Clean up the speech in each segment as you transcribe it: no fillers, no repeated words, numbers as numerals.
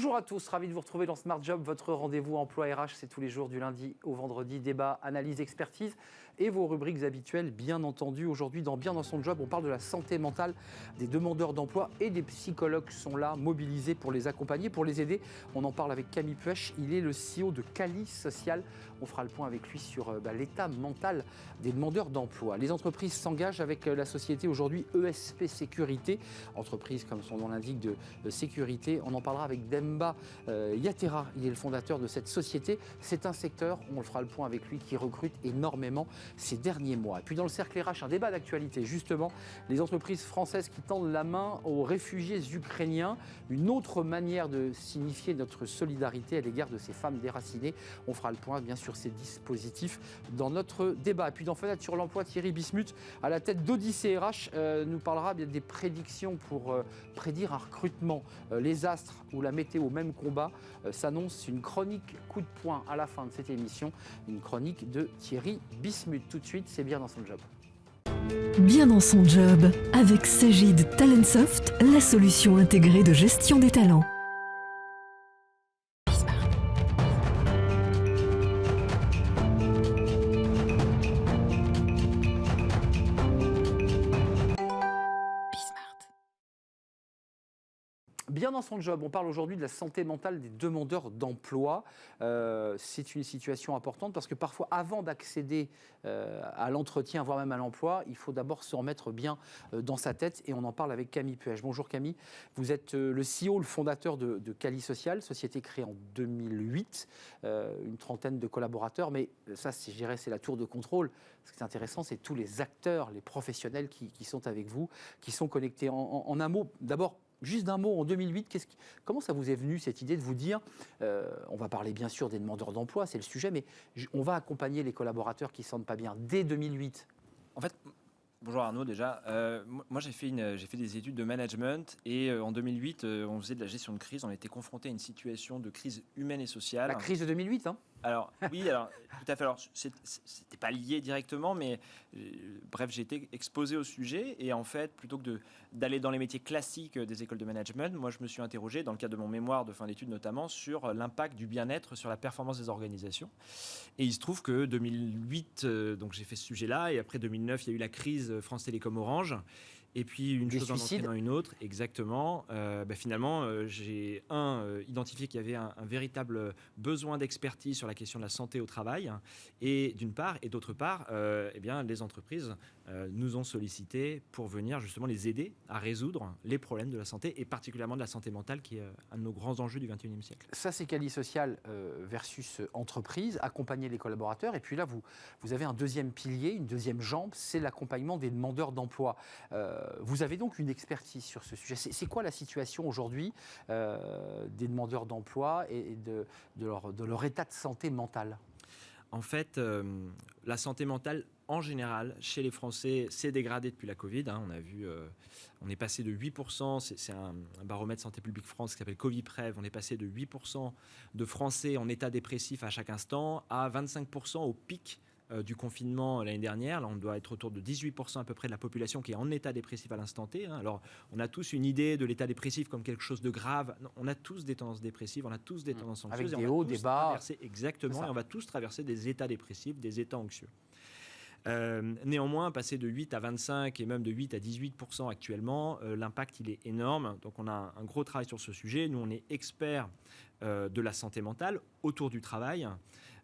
Bonjour à tous, ravi de vous retrouver dans Smart Job, votre rendez-vous emploi RH, c'est tous les jours du lundi au vendredi, débat, analyse, expertise et vos rubriques habituelles, bien entendu. Aujourd'hui, dans Bien dans son job, on parle de la santé mentale des demandeurs d'emploi et des psychologues sont là, mobilisés pour les accompagner, pour les aider. On en parle avec Camille Puech, il est le CEO de Cali Social. On fera le point avec lui sur l'état mental des demandeurs d'emploi. Les entreprises s'engagent avec la société aujourd'hui ESP Sécurité, entreprise comme son nom l'indique de sécurité. On en parlera avec Demba Yatera, il est le fondateur de cette société. C'est un secteur, on le fera le point avec lui, qui recrute énormément ces derniers mois. Et puis dans le cercle RH, un débat d'actualité, justement, les entreprises françaises qui tendent la main aux réfugiés ukrainiens, une autre manière de signifier notre solidarité à l'égard de ces femmes déracinées. On fera le point, bien sûr, ces dispositifs dans notre débat. Et puis dans Fenêtre sur l'emploi, Thierry Bismuth, à la tête d'Odyssée RH, nous parlera bien des prédictions pour prédire un recrutement. Les astres ou la météo, même combat, s'annonce une chronique coup de poing à la fin de cette émission, une chronique de Thierry Bismuth. Tout de suite, c'est Bien dans son job. Bien dans son job, avec Sagid Talentsoft, la solution intégrée de gestion des talents. Bien dans son job, on parle aujourd'hui de la santé mentale des demandeurs d'emploi. C'est une situation importante parce que parfois, avant d'accéder à l'entretien, voire même à l'emploi, il faut d'abord se remettre bien dans sa tête et on en parle avec Camille Puech. Bonjour Camille, vous êtes le CEO, le fondateur de Cali Social, société créée en 2008, une trentaine de collaborateurs, mais ça, je dirais, c'est la tour de contrôle. Ce qui est intéressant, c'est tous les acteurs, les professionnels qui sont avec vous, qui sont connectés. En un mot, d'abord, juste d'un mot, en 2008, comment ça vous est venu cette idée de vous dire, on va parler bien sûr des demandeurs d'emploi, c'est le sujet, mais on va accompagner les collaborateurs qui ne se sentent pas bien dès 2008? En fait, bonjour Arnaud déjà. Moi j'ai fait des études de management et en 2008 on faisait de la gestion de crise. On était confronté à une situation de crise humaine et sociale. La crise de 2008, hein? Alors oui, alors tout à fait. Alors c'était pas lié directement, mais bref, j'ai été exposé au sujet et en fait, plutôt que d'aller dans les métiers classiques des écoles de management, moi je me suis interrogé dans le cadre de mon mémoire de fin d'études notamment sur l'impact du bien-être sur la performance des organisations. Et il se trouve que 2008, donc j'ai fait ce sujet-là et après 2009, il y a eu la crise France Télécom Orange. Et puis une chose en entraînant une autre, exactement. Finalement, j'ai identifié qu'il y avait un véritable besoin d'expertise sur la question de la santé au travail, et d'une part, et d'autre part, les entreprises nous ont sollicité pour venir justement les aider à résoudre les problèmes de la santé et particulièrement de la santé mentale, qui est un de nos grands enjeux du XXIe siècle. Ça, c'est Cali Social versus entreprise, accompagner les collaborateurs. Et puis là, vous avez un deuxième pilier, une deuxième jambe, c'est l'accompagnement des demandeurs d'emploi. Vous avez donc une expertise sur ce sujet. C'est quoi la situation aujourd'hui des demandeurs d'emploi et de leur état de santé mentale? En fait, la santé mentale, en général, chez les Français, s'est dégradée depuis la Covid. On a vu, on est passé de 8%, c'est un baromètre Santé publique France qui s'appelle Coviprev, on est passé de 8% de Français en état dépressif à chaque instant à 25% au pic du confinement l'année dernière. Là, on doit être autour de 18% à peu près de la population qui est en état dépressif à l'instant T. Alors, on a tous une idée de l'état dépressif comme quelque chose de grave. Non, on a tous des tendances dépressives, on a tous des tendances anxieuses. Avec des hauts, des bas. Exactement, et on va tous traverser des états dépressifs, des états anxieux. Néanmoins, passer de 8 à 25 et même de 8 à 18% actuellement, l'impact il est énorme. Donc on a un gros travail sur ce sujet. Nous, on est experts de la santé mentale autour du travail.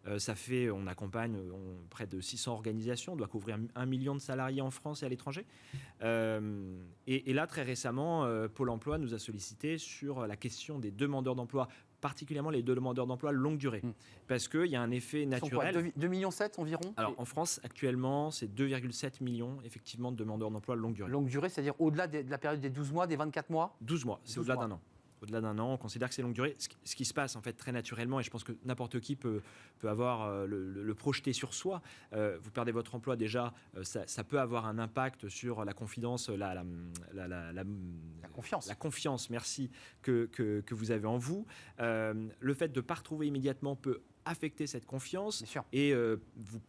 On accompagne près de 600 organisations, on doit couvrir 1 million de salariés en France et à l'étranger. Et là, très récemment, Pôle emploi nous a sollicité sur la question des demandeurs d'emploi, particulièrement les demandeurs d'emploi longue durée. Parce qu'il y a un effet naturel. 2,7 millions environ? Alors en France, actuellement, c'est 2,7 millions effectivement de demandeurs d'emploi longue durée. Longue durée, c'est-à-dire au-delà de la période des 12 mois, des 24 mois? 12 mois, c'est au-delà d'un an. Au-delà d'un an, on considère que c'est longue durée. Ce qui se passe en fait très naturellement, et je pense que n'importe qui peut avoir le projeter sur soi. Vous perdez votre emploi déjà, ça peut avoir un impact sur la confidence, la confiance. La confiance, merci, que vous avez en vous. Le fait de ne pas retrouver immédiatement peut affecter cette confiance et vous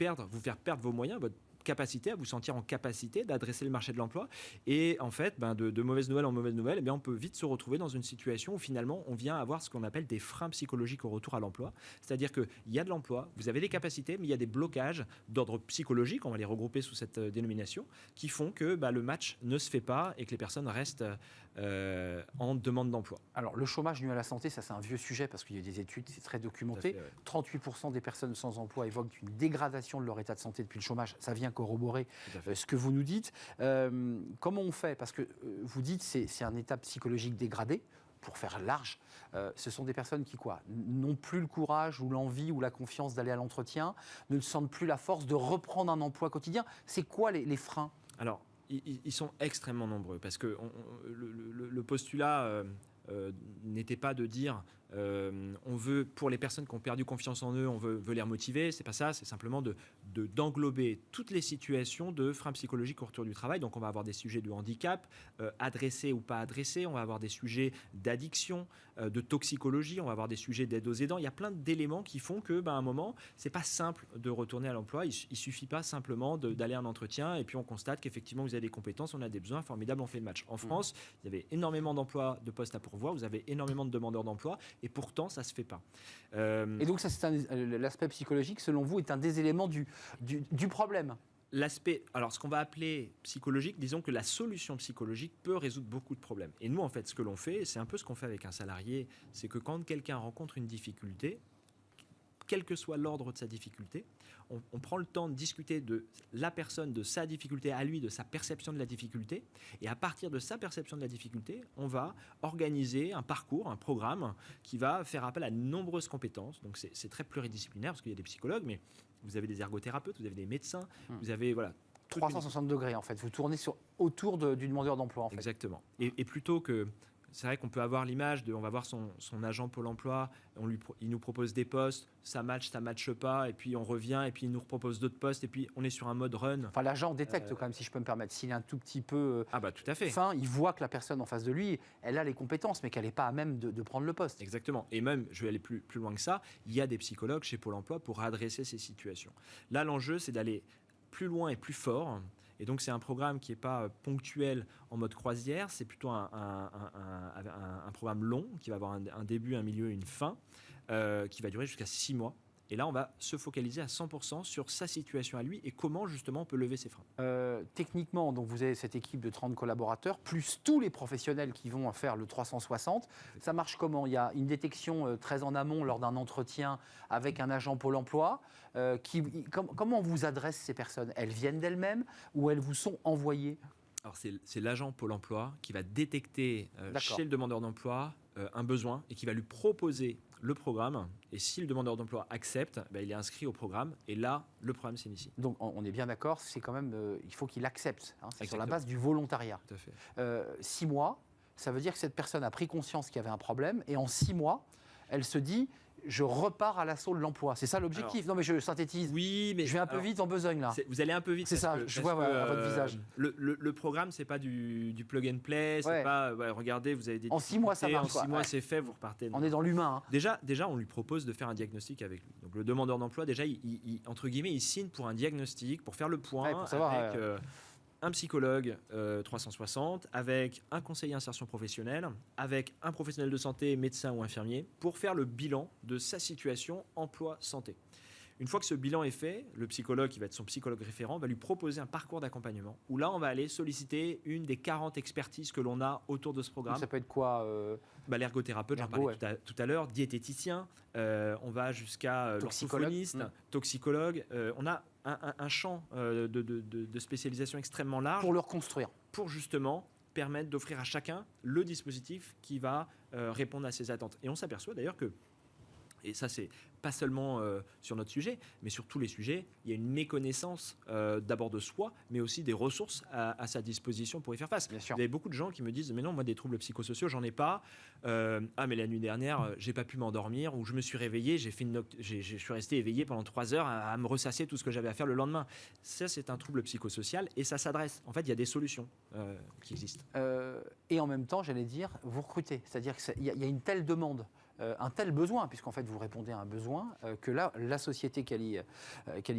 faire perdre vos moyens, capacité, à vous sentir en capacité d'adresser le marché de l'emploi. Et en fait, de mauvaise nouvelle en mauvaise nouvelle, on peut vite se retrouver dans une situation où finalement on vient avoir ce qu'on appelle des freins psychologiques au retour à l'emploi. C'est-à-dire qu'il y a de l'emploi, vous avez des capacités, mais il y a des blocages d'ordre psychologique, on va les regrouper sous cette dénomination, qui font que le match ne se fait pas et que les personnes restent en demande d'emploi. Alors, le chômage nu à la santé, ça c'est un vieux sujet parce qu'il y a des études, c'est très documenté. Tout à fait, ouais. 38% des personnes sans emploi évoquent une dégradation de leur état de santé depuis le chômage. Ça vient corroborer ce que vous nous dites. Comment on fait? Parce que vous dites que c'est un état psychologique dégradé. Pour faire large, ce sont des personnes qui n'ont plus le courage ou l'envie ou la confiance d'aller à l'entretien, ne sentent plus la force de reprendre un emploi quotidien. C'est quoi les freins? Alors, ils sont extrêmement nombreux parce que le postulat n'était pas de dire on veut, pour les personnes qui ont perdu confiance en eux, on veut les remotiver. C'est pas ça, c'est simplement d'englober toutes les situations de freins psychologiques au retour du travail. Donc on va avoir des sujets de handicap, adressés ou pas adressés, on va avoir des sujets d'addiction, de toxicologie, on va avoir des sujets d'aide aux aidants. Il y a plein d'éléments qui font que, à un moment, c'est pas simple de retourner à l'emploi. Il suffit pas simplement d'aller à un entretien et puis on constate qu'effectivement vous avez des compétences, on a des besoins, formidable, on fait le match. En France, il y avait énormément d'emplois, de postes à pourvoir, vous avez énormément de demandeurs d'emploi et pourtant ça se fait pas. Et donc ça, l'aspect psychologique, selon vous, est un des éléments du problème. L'aspect, alors ce qu'on va appeler psychologique, disons que la solution psychologique peut résoudre beaucoup de problèmes. Et nous, en fait, ce que l'on fait, c'est un peu ce qu'on fait avec un salarié, c'est que quand quelqu'un rencontre une difficulté, quel que soit l'ordre de sa difficulté, on prend le temps de discuter de la personne, de sa difficulté à lui, de sa perception de la difficulté. Et à partir de sa perception de la difficulté, on va organiser un parcours, un programme qui va faire appel à de nombreuses compétences. Donc c'est très pluridisciplinaire parce qu'il y a des psychologues, mais vous avez des ergothérapeutes, vous avez des médecins, vous avez 360 degrés en fait. Vous tournez autour du demandeur d'emploi en fait. Exactement. Et plutôt que... C'est vrai qu'on peut avoir l'image on va voir son agent Pôle emploi, il nous propose des postes, ça matche pas, et puis on revient, et puis il nous propose d'autres postes, et puis on est sur un mode run. Enfin, l'agent détecte quand même, si je peux me permettre, s'il est un tout petit peu tout à fait. fin, il voit que la personne en face de lui, elle a les compétences, mais qu'elle n'est pas à même de prendre le poste. Exactement. Et même, je vais aller plus loin que ça, il y a des psychologues chez Pôle emploi pour adresser ces situations. Là, l'enjeu, c'est d'aller plus loin et plus fort. Et donc, c'est un programme qui n'est pas ponctuel en mode croisière, c'est plutôt un programme long qui va avoir un début, un milieu et une fin, qui va durer jusqu'à 6 mois. Et là, on va se focaliser à 100% sur sa situation à lui et comment, justement, on peut lever ses freins. Techniquement, donc vous avez cette équipe de 30 collaborateurs, plus tous les professionnels qui vont faire le 360. Ça marche comment? Il y a une détection très en amont lors d'un entretien avec un agent Pôle emploi. Comment on vous adresse ces personnes? Elles viennent d'elles-mêmes ou elles vous sont envoyées? Alors, c'est l'agent Pôle emploi qui va détecter chez le demandeur d'emploi un besoin et qui va lui proposer le programme. Et si le demandeur d'emploi accepte, il est inscrit au programme. Et là, le programme s'initie. Donc, on est bien d'accord, c'est quand même, il faut qu'il accepte. C'est sur la base du volontariat. Tout à fait. 6 mois, ça veut dire que cette personne a pris conscience qu'il y avait un problème. Et en 6 mois, elle se dit... Je repars à l'assaut de l'emploi. C'est ça l'objectif. Non, mais je synthétise. Oui, mais je vais un peu vite en besogne là. Vous allez un peu vite. C'est ça. Je vois à votre visage. Le programme, c'est pas du plug and play. C'est pas. Regardez, vous avez des. En 6 mois, ça marche. En 6 mois, c'est fait. Vous repartez. On est dans l'humain. Déjà, on lui propose de faire un diagnostic avec lui. Donc le demandeur d'emploi, déjà, entre guillemets, il signe pour un diagnostic, pour faire le point pour savoir, avec. Un psychologue 360, avec un conseiller insertion professionnelle, avec un professionnel de santé, médecin ou infirmier, pour faire le bilan de sa situation emploi-santé. Une fois que ce bilan est fait, le psychologue, qui va être son psychologue référent, va lui proposer un parcours d'accompagnement, où là, on va aller solliciter une des 40 expertises que l'on a autour de ce programme. Donc ça peut être quoi l'ergothérapeute, j'en parlais tout à l'heure, diététicien, on va jusqu'à l'orthophoniste, toxicologue. On a un champ de spécialisation extrêmement large. Pour le reconstruire. Pour justement permettre d'offrir à chacun le dispositif qui va répondre à ses attentes. Et on s'aperçoit d'ailleurs que, et ça c'est pas seulement sur notre sujet, mais sur tous les sujets, il y a une méconnaissance d'abord de soi, mais aussi des ressources à sa disposition pour y faire face. Bien sûr. Vous avez beaucoup de gens qui me disent « Mais non, moi des troubles psychosociaux, j'en ai pas. Mais la nuit dernière, j'ai pas pu m'endormir, ou je me suis réveillé, je suis resté éveillé pendant 3 heures à me ressasser tout ce que j'avais à faire le lendemain. » Ça, c'est un trouble psychosocial et ça s'adresse. En fait, il y a des solutions qui existent. Et en même temps, j'allais dire, vous recrutez. C'est-à-dire qu'il y a une telle demande, un tel besoin, puisqu'en fait vous répondez à un besoin, que là, la société Quali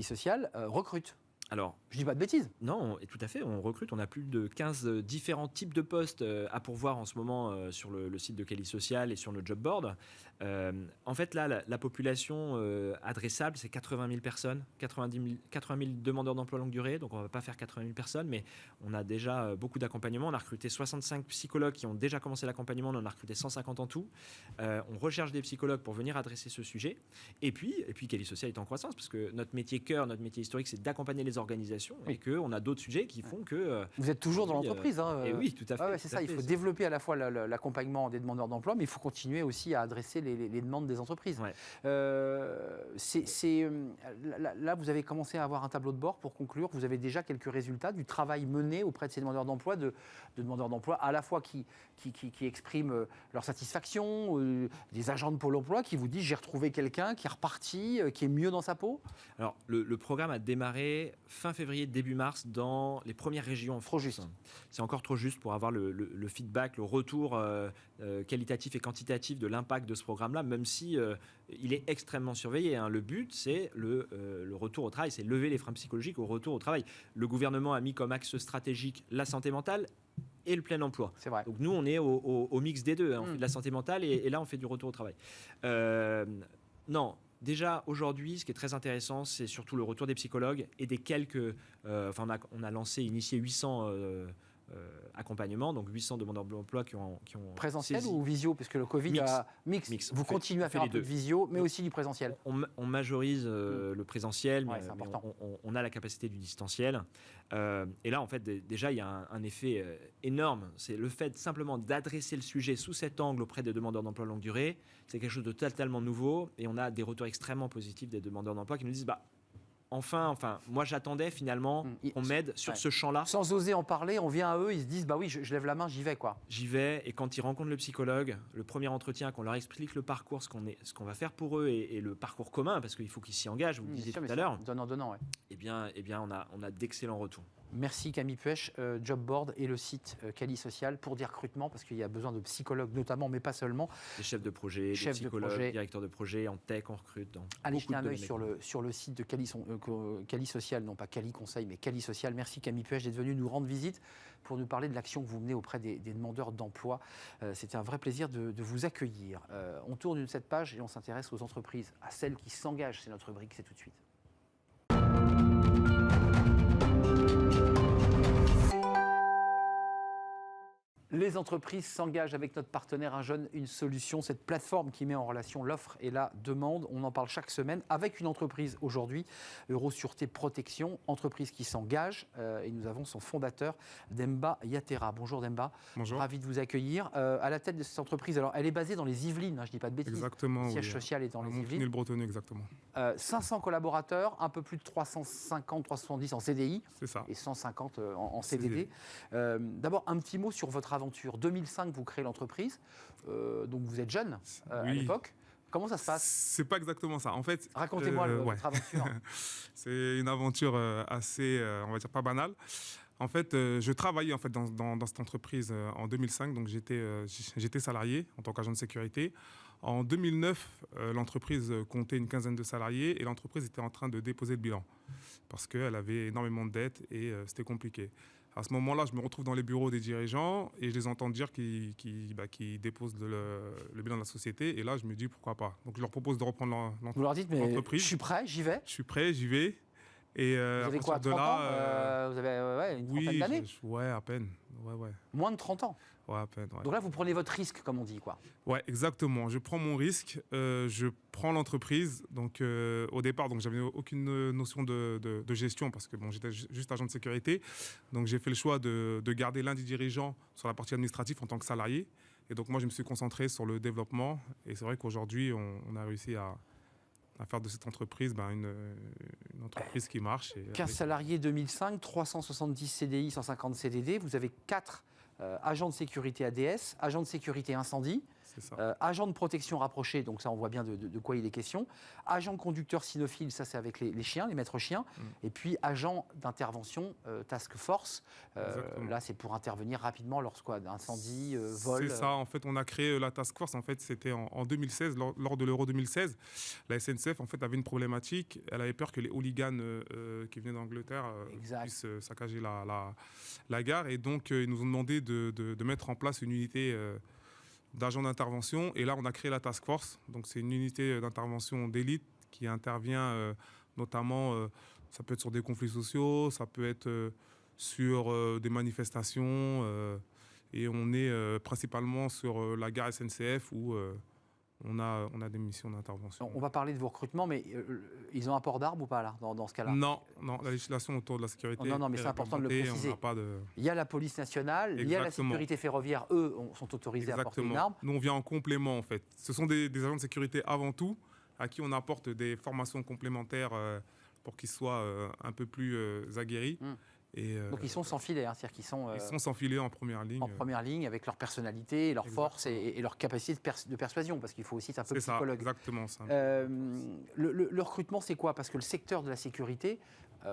Social recrute. Alors, Je dis pas de bêtises. non, et tout à fait, on recrute, on a plus de 15 différents types de postes à pourvoir en ce moment sur le site de Cali Social et sur nos job boards. En fait, là, la population adressable, c'est 80 000 personnes, 80 000 demandeurs d'emploi longue durée, donc on ne va pas faire 80 000 personnes, mais on a déjà beaucoup d'accompagnement. On a recruté 65 psychologues qui ont déjà commencé l'accompagnement, on en a recruté 150 en tout. On recherche des psychologues pour venir adresser ce sujet. Et puis Cali Social est en croissance, parce que notre métier cœur, notre métier historique, c'est d'accompagner les organisations, et qu'on a d'autres sujets qui font que... Vous êtes toujours dans l'entreprise. Et oui, tout à fait. C'est ça, il faut développer à la fois l'accompagnement des demandeurs d'emploi, mais il faut continuer aussi à adresser les demandes des entreprises. Ouais. Là, vous avez commencé à avoir un tableau de bord pour conclure. Vous avez déjà quelques résultats du travail mené auprès de ces demandeurs d'emploi, de demandeurs d'emploi à la fois qui expriment leur satisfaction, des agents de Pôle emploi qui vous disent j'ai retrouvé quelqu'un qui est reparti, qui est mieux dans sa peau. Alors, le programme a démarré fin février, début mars, dans les premières régions en France. Trop juste. C'est encore trop juste pour avoir le feedback, le retour qualitatif et quantitatif de l'impact de ce programme-là, même si il est extrêmement surveillé. Hein. Le but, c'est le retour au travail, c'est lever les freins psychologiques au retour au travail. Le gouvernement a mis comme axe stratégique la santé mentale et le plein emploi. C'est vrai. Donc nous, on est au mix des deux. Hein. On fait de la santé mentale et là, on fait du retour au travail. Non. Déjà, aujourd'hui, ce qui est très intéressant, c'est surtout le retour des psychologues et des quelques... on a initié 800 accompagnements, donc 800 demandeurs d'emploi qui ont Présentiel saisi. ou visio, parce que le Covid Mix. a... Mix. Vous continuez à faire les un peu de deux. visio, mais aussi du présentiel. On majorise le présentiel, Ouais, mais, c'est important. on a la capacité du distanciel. Et là, en fait, déjà, il y a un effet énorme. C'est le fait simplement d'adresser le sujet sous cet angle auprès des demandeurs d'emploi longue durée. C'est quelque chose de totalement nouveau. Et on a des retours extrêmement positifs des demandeurs d'emploi qui nous disent enfin, moi j'attendais finalement qu'on m'aide sur ce champ-là. Sans oser en parler, on vient à eux, ils se disent oui, je lève la main, j'y vais quoi. J'y vais, et quand ils rencontrent le psychologue, le premier entretien, qu'on leur explique le parcours, ce qu'on va faire pour eux et le parcours commun, parce qu'il faut qu'ils s'y engagent, vous le disiez tout à l'heure. Donnant, ouais. Eh bien, on a d'excellents retours. Merci Camille Puech, Jobboard et le site Cali Social pour des recrutements, parce qu'il y a besoin de psychologues notamment, mais pas seulement. Des chefs de projet, des psychologues, directeurs de projet, en tech, on recrute. Allez jeter un œil sur le site de Cali Social, non pas Cali Conseil, mais Cali Social. Merci Camille Puech d'être venu nous rendre visite pour nous parler de l'action que vous menez auprès des demandeurs d'emploi. C'était un vrai plaisir de vous accueillir. On tourne cette page et on s'intéresse aux entreprises, à celles qui s'engagent. C'est notre rubrique, c'est tout de suite. Les entreprises s'engagent avec notre partenaire Un Jeune, une solution, cette plateforme qui met en relation l'offre et la demande. On en parle chaque semaine avec une entreprise aujourd'hui, Eurosûreté Protection, entreprise qui s'engage. Et nous avons son fondateur, Demba Yatera. Bonjour Demba. Bonjour. Ravi de vous accueillir. À la tête de cette entreprise, alors elle est basée dans les Yvelines, je ne dis pas de bêtises. Exactement. Le siège social est dans les Yvelines. Montigny-le-Bretonneux, exactement. 500 collaborateurs, un peu plus de 350, 370 en CDI. C'est ça. Et 150 en CDD. D'abord, un petit mot sur votre aventure. 2005, vous créez l'entreprise, donc vous êtes jeune à l'époque. Comment ça se passe? C'est pas exactement ça. En fait, racontez-moi votre aventure. C'est une aventure assez, on va dire, pas banale. En fait, je travaillais en fait dans cette entreprise en 2005, donc j'étais salarié en tant qu'agent de sécurité. En 2009, l'entreprise comptait une quinzaine de salariés et l'entreprise était en train de déposer le bilan parce qu'elle avait énormément de dettes et c'était compliqué. À ce moment-là, je me retrouve dans les bureaux des dirigeants et je les entends dire qu'ils déposent le bilan de la société. Et là, je me dis pourquoi pas. Donc, je leur propose de reprendre l'entreprise. Vous leur dites, mais je suis prêt, j'y vais. Je suis prêt, j'y vais. Et vous avez quoi, 30 ans Vous avez une trentaine d'années? Ouais, à peine. Ouais. Moins de 30 ans? Ouais, à peine. Ouais. Donc là, vous prenez votre risque, comme on dit, quoi. Ouais, exactement. Je prends mon risque. Je prends l'entreprise. Donc, au départ, j'avais aucune notion de gestion parce que j'étais juste agent de sécurité. Donc, j'ai fait le choix de garder l'un des dirigeants sur la partie administrative en tant que salarié. Et donc, moi, je me suis concentré sur le développement. Et c'est vrai qu'aujourd'hui, on a réussi à faire de cette entreprise une entreprise qui marche. 15 salariés 2005, 370 CDI, 150 CDD. Vous avez 4 agents de sécurité ADS, agents de sécurité incendie. C'est ça. Agent de protection rapproché, donc ça on voit bien de quoi il est question. Agent conducteur cynophile, ça c'est avec les chiens, les maîtres chiens. Et puis agent d'intervention, task force. Là c'est pour intervenir rapidement lorsqu'il y a incendie, vol. C'est ça, en fait on a créé la task force, en fait c'était en 2016, lors de l'Euro 2016. La SNCF en fait avait une problématique, elle avait peur que les hooligans qui venaient d'Angleterre puissent saccager la gare. Et donc ils nous ont demandé de mettre en place une unité d'agents d'intervention. Et là, on a créé la Task Force. Donc, c'est une unité d'intervention d'élite qui intervient notamment, ça peut être sur des conflits sociaux, ça peut être sur des manifestations. Et on est principalement sur la gare SNCF où on a des missions d'intervention. On va parler de vos recrutements, mais ils ont un port d'armes ou pas là, dans ce cas-là? Non, la législation autour de la sécurité. Non, mais c'est important de le préciser. Il y a la police nationale, il y a la sécurité ferroviaire, eux sont autorisés à porter une arme. Nous, on vient en complément en fait. Ce sont des agents de sécurité avant tout, à qui on apporte des formations complémentaires pour qu'ils soient un peu plus aguerris. Donc ils sont sans filet, c'est-à-dire qu'ils sont... ils sont sans filet en première ligne. En première ligne, avec leur personnalité, leur force et leur capacité de persuasion, parce qu'il faut aussi être un peu psychologue. C'est ça, exactement ça. Le recrutement, c'est quoi? Parce que le secteur de la sécurité,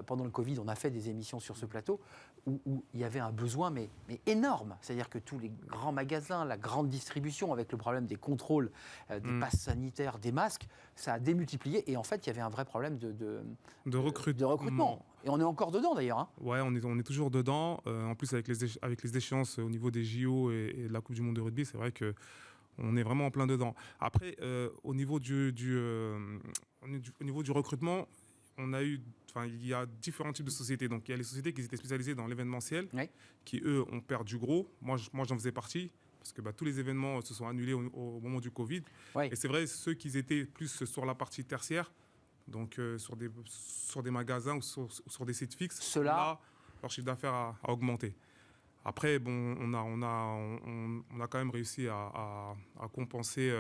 pendant le Covid, on a fait des émissions sur ce plateau, où il y avait un besoin mais énorme. C'est-à-dire que tous les grands magasins, la grande distribution, avec le problème des contrôles, des passes sanitaires, des masques, ça a démultiplié. Et en fait, il y avait un vrai problème de recrutement. Et on est encore dedans d'ailleurs. Hein. Ouais, on est toujours dedans. En plus, avec les échéances au niveau des JO et de la Coupe du Monde de rugby, c'est vrai qu'on est vraiment en plein dedans. Après, au niveau du recrutement, il y a différents types de sociétés. Donc, il y a les sociétés qui étaient spécialisées dans l'événementiel, qui, eux, ont perdu gros. Moi, j'en faisais partie, parce que tous les événements se sont annulés au moment du Covid. Et c'est vrai, ceux qui étaient plus sur la partie tertiaire, donc sur des magasins ou sur des sites fixes, là, leur chiffre d'affaires a augmenté. Après, bon, on a quand même réussi à compenser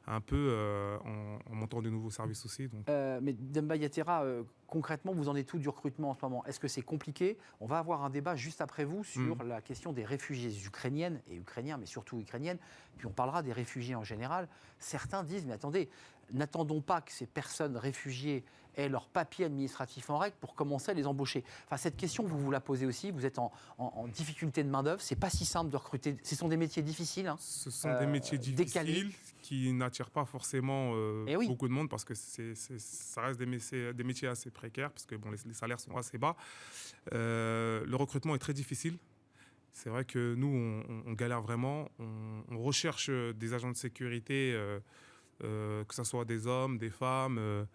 un peu en montant de nouveaux services aussi. Donc. Mais Demba Yatera, concrètement, vous en êtes où du recrutement en ce moment? Est-ce que c'est compliqué? On va avoir un débat juste après vous sur la question des réfugiés ukrainiennes et ukrainiens, mais surtout ukrainiennes. Puis on parlera des réfugiés en général. Certains disent, mais attendez, n'attendons pas que ces personnes réfugiées aient leur papier administratif en règle pour commencer à les embaucher. Enfin, cette question, vous la posez aussi. Vous êtes en difficulté de main-d'œuvre. C'est pas si simple de recruter. Ce sont des métiers difficiles. Hein. Ce sont des métiers difficiles qui n'attirent pas forcément beaucoup de monde parce que ça reste des métiers assez précaires parce que les salaires sont assez bas. Le recrutement est très difficile. C'est vrai que nous, on galère vraiment. On recherche des agents de sécurité, que ce soit des hommes, des femmes,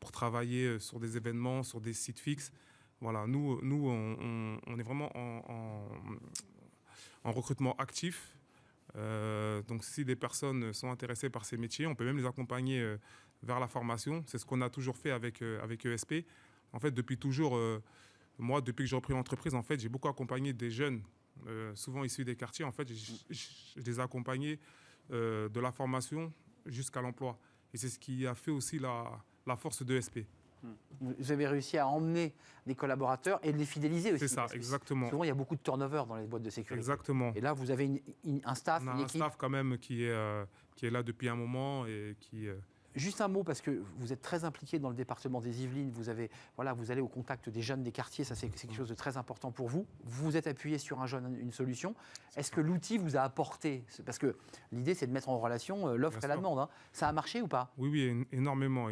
pour travailler sur des événements, sur des sites fixes. Voilà, nous on est vraiment en recrutement actif. Donc, si des personnes sont intéressées par ces métiers, on peut même les accompagner vers la formation. C'est ce qu'on a toujours fait avec ESP. En fait, depuis toujours, moi, depuis que j'ai repris l'entreprise, en fait, j'ai beaucoup accompagné des jeunes, souvent issus des quartiers. En fait, je les ai accompagnés de la formation jusqu'à l'emploi. Et c'est ce qui a fait aussi la force d'ESP. Vous avez réussi à emmener des collaborateurs et de les fidéliser aussi. C'est ça, exactement. Souvent, il y a beaucoup de turnover dans les boîtes de sécurité. Exactement. Et là, vous avez un staff, une équipe. Un staff quand même qui est là depuis un moment et qui... Juste un mot, parce que vous êtes très impliqué dans le département des Yvelines. Vous allez au contact des jeunes des quartiers. Ça, c'est quelque chose de très important pour vous. Vous vous êtes appuyé sur une solution. Est-ce que l'outil vous a apporté? Parce que l'idée, c'est de mettre en relation l'offre et la demande. Hein. Ça a marché ou pas? Oui, énormément.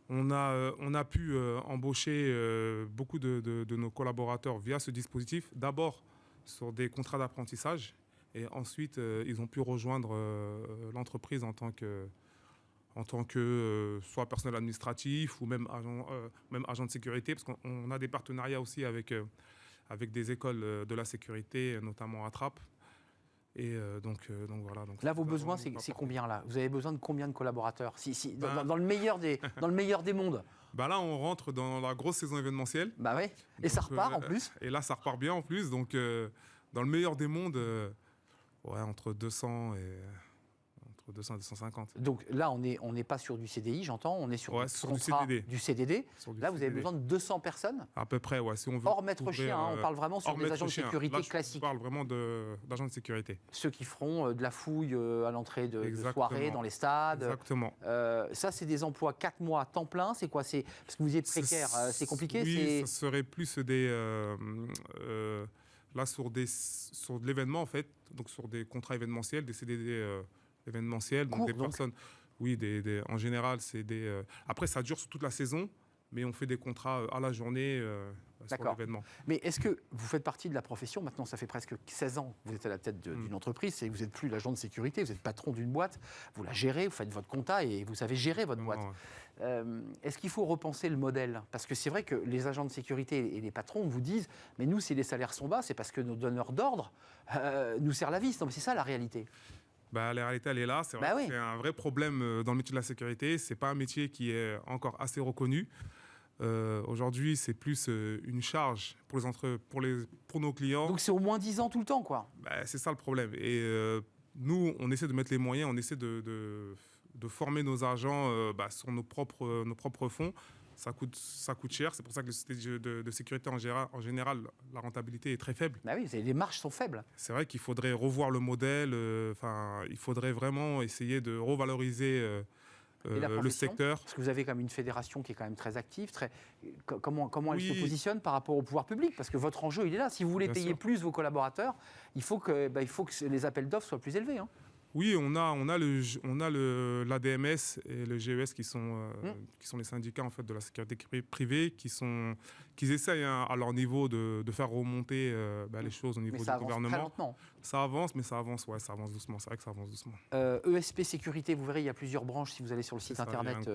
On a pu embaucher beaucoup de nos collaborateurs via ce dispositif. D'abord sur des contrats d'apprentissage. Et ensuite, ils ont pu rejoindre l'entreprise en tant que soit personnel administratif ou même agent de sécurité, parce qu'on a des partenariats aussi avec des écoles de la sécurité, notamment Attrape. Et donc voilà. Donc là, vos besoins, c'est combien là? Vous avez besoin de combien de collaborateurs dans le meilleur des mondes? Là, on rentre dans la grosse saison événementielle. Bah ouais. Et donc, ça repart en plus. Et là, ça repart bien en plus. Donc, dans le meilleur des mondes, entre 200 et entre 200 et 250. Donc là, on n'est pas sur du CDI, j'entends, on est sur Ouais, du sur du contrat, CDD. du CDD. Sur du Là, vous avez CDD. besoin de 200 personnes, À peu près, ouais. Si on veut hors maître couvrir, chien, hein, on parle vraiment sur hors des maître agents de chien. sécurité Là, je classiques. parle vraiment d'agents de sécurité. Ceux qui feront de la fouille à l'entrée de Exactement. soirées dans les stades. Exactement. Ça, c'est des emplois 4 mois à temps plein. C'est quoi? Parce que vous êtes précaire, c'est compliqué. Oui, ça serait plus des... là, sur de l'événement, en fait, donc sur des contrats événementiels, des CDD événementiels, donc Court, des donc. personnes... Oui, en général, c'est des... Après, ça dure sur toute la saison, mais on fait des contrats à la journée sur D'accord. l'événement. Mais est-ce que vous faites partie de la profession? Maintenant, ça fait presque 16 ans que vous êtes à la tête d'une entreprise et vous n'êtes plus l'agent de sécurité, vous êtes patron d'une boîte, vous la gérez, vous faites votre compta et vous savez gérer votre boîte. Est-ce qu'il faut repenser le modèle? Parce que c'est vrai que les agents de sécurité et les patrons vous disent « mais nous, si les salaires sont bas, c'est parce que nos donneurs d'ordre nous serrent la vis ». Non, mais c'est ça la réalité. La réalité, elle est là. C'est vrai que c'est un vrai problème dans le métier de la sécurité. Ce n'est pas un métier qui est encore assez reconnu. Aujourd'hui, c'est plus une charge pour nos clients. Donc c'est au moins 10 ans tout le temps, quoi. C'est ça le problème. Et nous, on essaie de mettre les moyens, on essaie de former nos agents sur nos propres fonds. Ça coûte cher. C'est pour ça que les sociétés de sécurité, en général, la rentabilité est très faible. Oui, les marges sont faibles. C'est vrai qu'il faudrait revoir le modèle. Il faudrait vraiment essayer de revaloriser le secteur. Parce que vous avez comme une fédération qui est quand même très active. Comment elle se positionne par rapport au pouvoir public? Parce que votre enjeu, il est là. Si vous voulez payer plus vos collaborateurs, il faut que les appels d'offres soient plus élevés. Oui, on a l'ADMS et le GES qui sont les syndicats en fait, de la sécurité privée qui essayent à leur niveau de faire remonter les choses au niveau du gouvernement. Très lentement. Ça avance, mais ça avance doucement. C'est vrai que ça avance doucement. ESP Sécurité, vous verrez, il y a plusieurs branches si vous allez sur le site internet.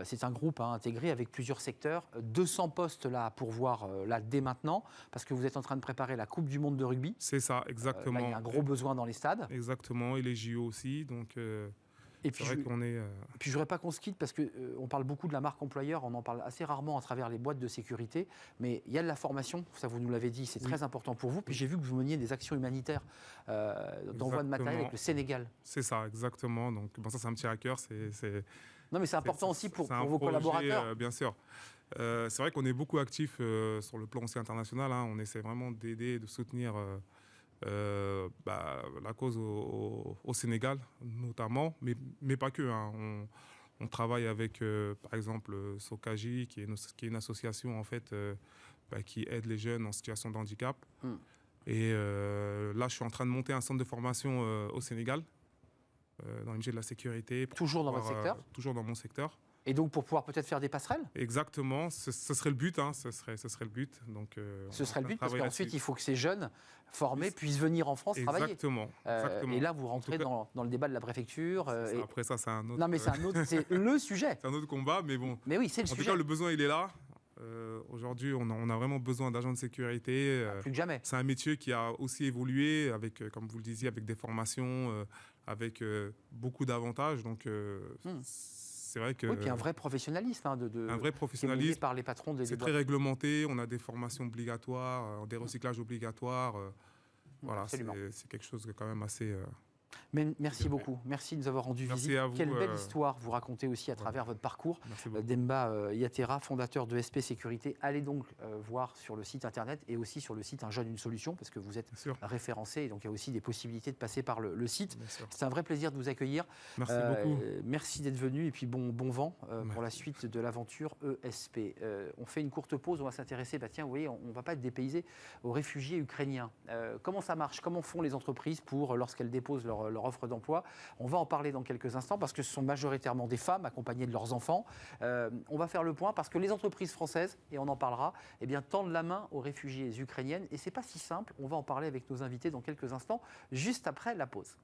C'est un groupe intégré avec plusieurs secteurs. 200 postes là à pourvoir là dès maintenant, parce que vous êtes en train de préparer la Coupe du Monde de rugby. C'est ça, exactement. Là, il y a un gros besoin dans les stades. Exactement, et les JO aussi. Donc, et puis, c'est vrai qu'on est... Puis je voudrais pas qu'on se quitte parce qu'on parle beaucoup de la marque employeur, on en parle assez rarement à travers les boîtes de sécurité, mais il y a de la formation, ça vous nous l'avez dit, c'est très important pour vous. Puis j'ai vu que vous meniez des actions humanitaires d'envoi de matériel avec le Sénégal. C'est ça, exactement. Donc ça, ça me tient à cœur. Non, mais c'est important aussi pour vos collaborateurs. Bien sûr. C'est vrai qu'on est beaucoup actifs sur le plan aussi international. On essaie vraiment d'aider, de soutenir... la cause au Sénégal notamment, mais pas que. On travaille avec, par exemple, Sokaji, qui est une association en fait, qui aide les jeunes en situation de handicap. Et là, je suis en train de monter un centre de formation au Sénégal, dans le métier de la sécurité. Toujours dans votre secteur? Toujours dans mon secteur. Et donc pour pouvoir peut-être faire des passerelles? Exactement, ce serait le but. Ce serait le but. Donc, ce serait le but parce qu'ensuite il faut que ces jeunes formés puissent venir en France travailler. Exactement. Et là vous rentrez dans le débat de la préfecture. Après ça, c'est un autre. Non mais c'est le sujet. C'est un autre combat, mais bon. Mais oui, c'est le sujet. En tout cas, le besoin il est là. Aujourd'hui, on a vraiment besoin d'agents de sécurité. Plus que jamais. C'est un métier qui a aussi évolué avec, comme vous le disiez, avec des formations, avec beaucoup d'avantages. Donc c'est vrai que... Oui, puis un vrai professionnalisme. Un vrai professionnalisme. Qui est mené par les patrons des C'est très réglementé, on a des formations obligatoires, des recyclages obligatoires. Voilà, c'est quelque chose de quand même assez... Mais merci beaucoup. Merci de nous avoir rendu visite. À vous, Quelle belle histoire vous racontez aussi à travers votre parcours. Demba Yatera, fondateur de SP Sécurité. Allez donc voir sur le site internet et aussi sur le site Un Jeune, une solution, parce que vous êtes référencé. Et donc il y a aussi des possibilités de passer par le site. C'est un vrai plaisir de vous accueillir. Merci beaucoup. Merci d'être venu et puis bon vent pour la suite de l'aventure ESP. On fait une courte pause. On va s'intéresser, tiens, vous voyez, on ne va pas être dépaysé aux réfugiés ukrainiens. Comment ça marche? Comment font les entreprises lorsqu'elles déposent leur offre d'emploi? On va en parler dans quelques instants parce que ce sont majoritairement des femmes accompagnées de leurs enfants. On va faire le point parce que les entreprises françaises, et on en parlera, tendent la main aux réfugiés ukrainiennes. Et c'est pas si simple. On va en parler avec nos invités dans quelques instants, juste après la pause.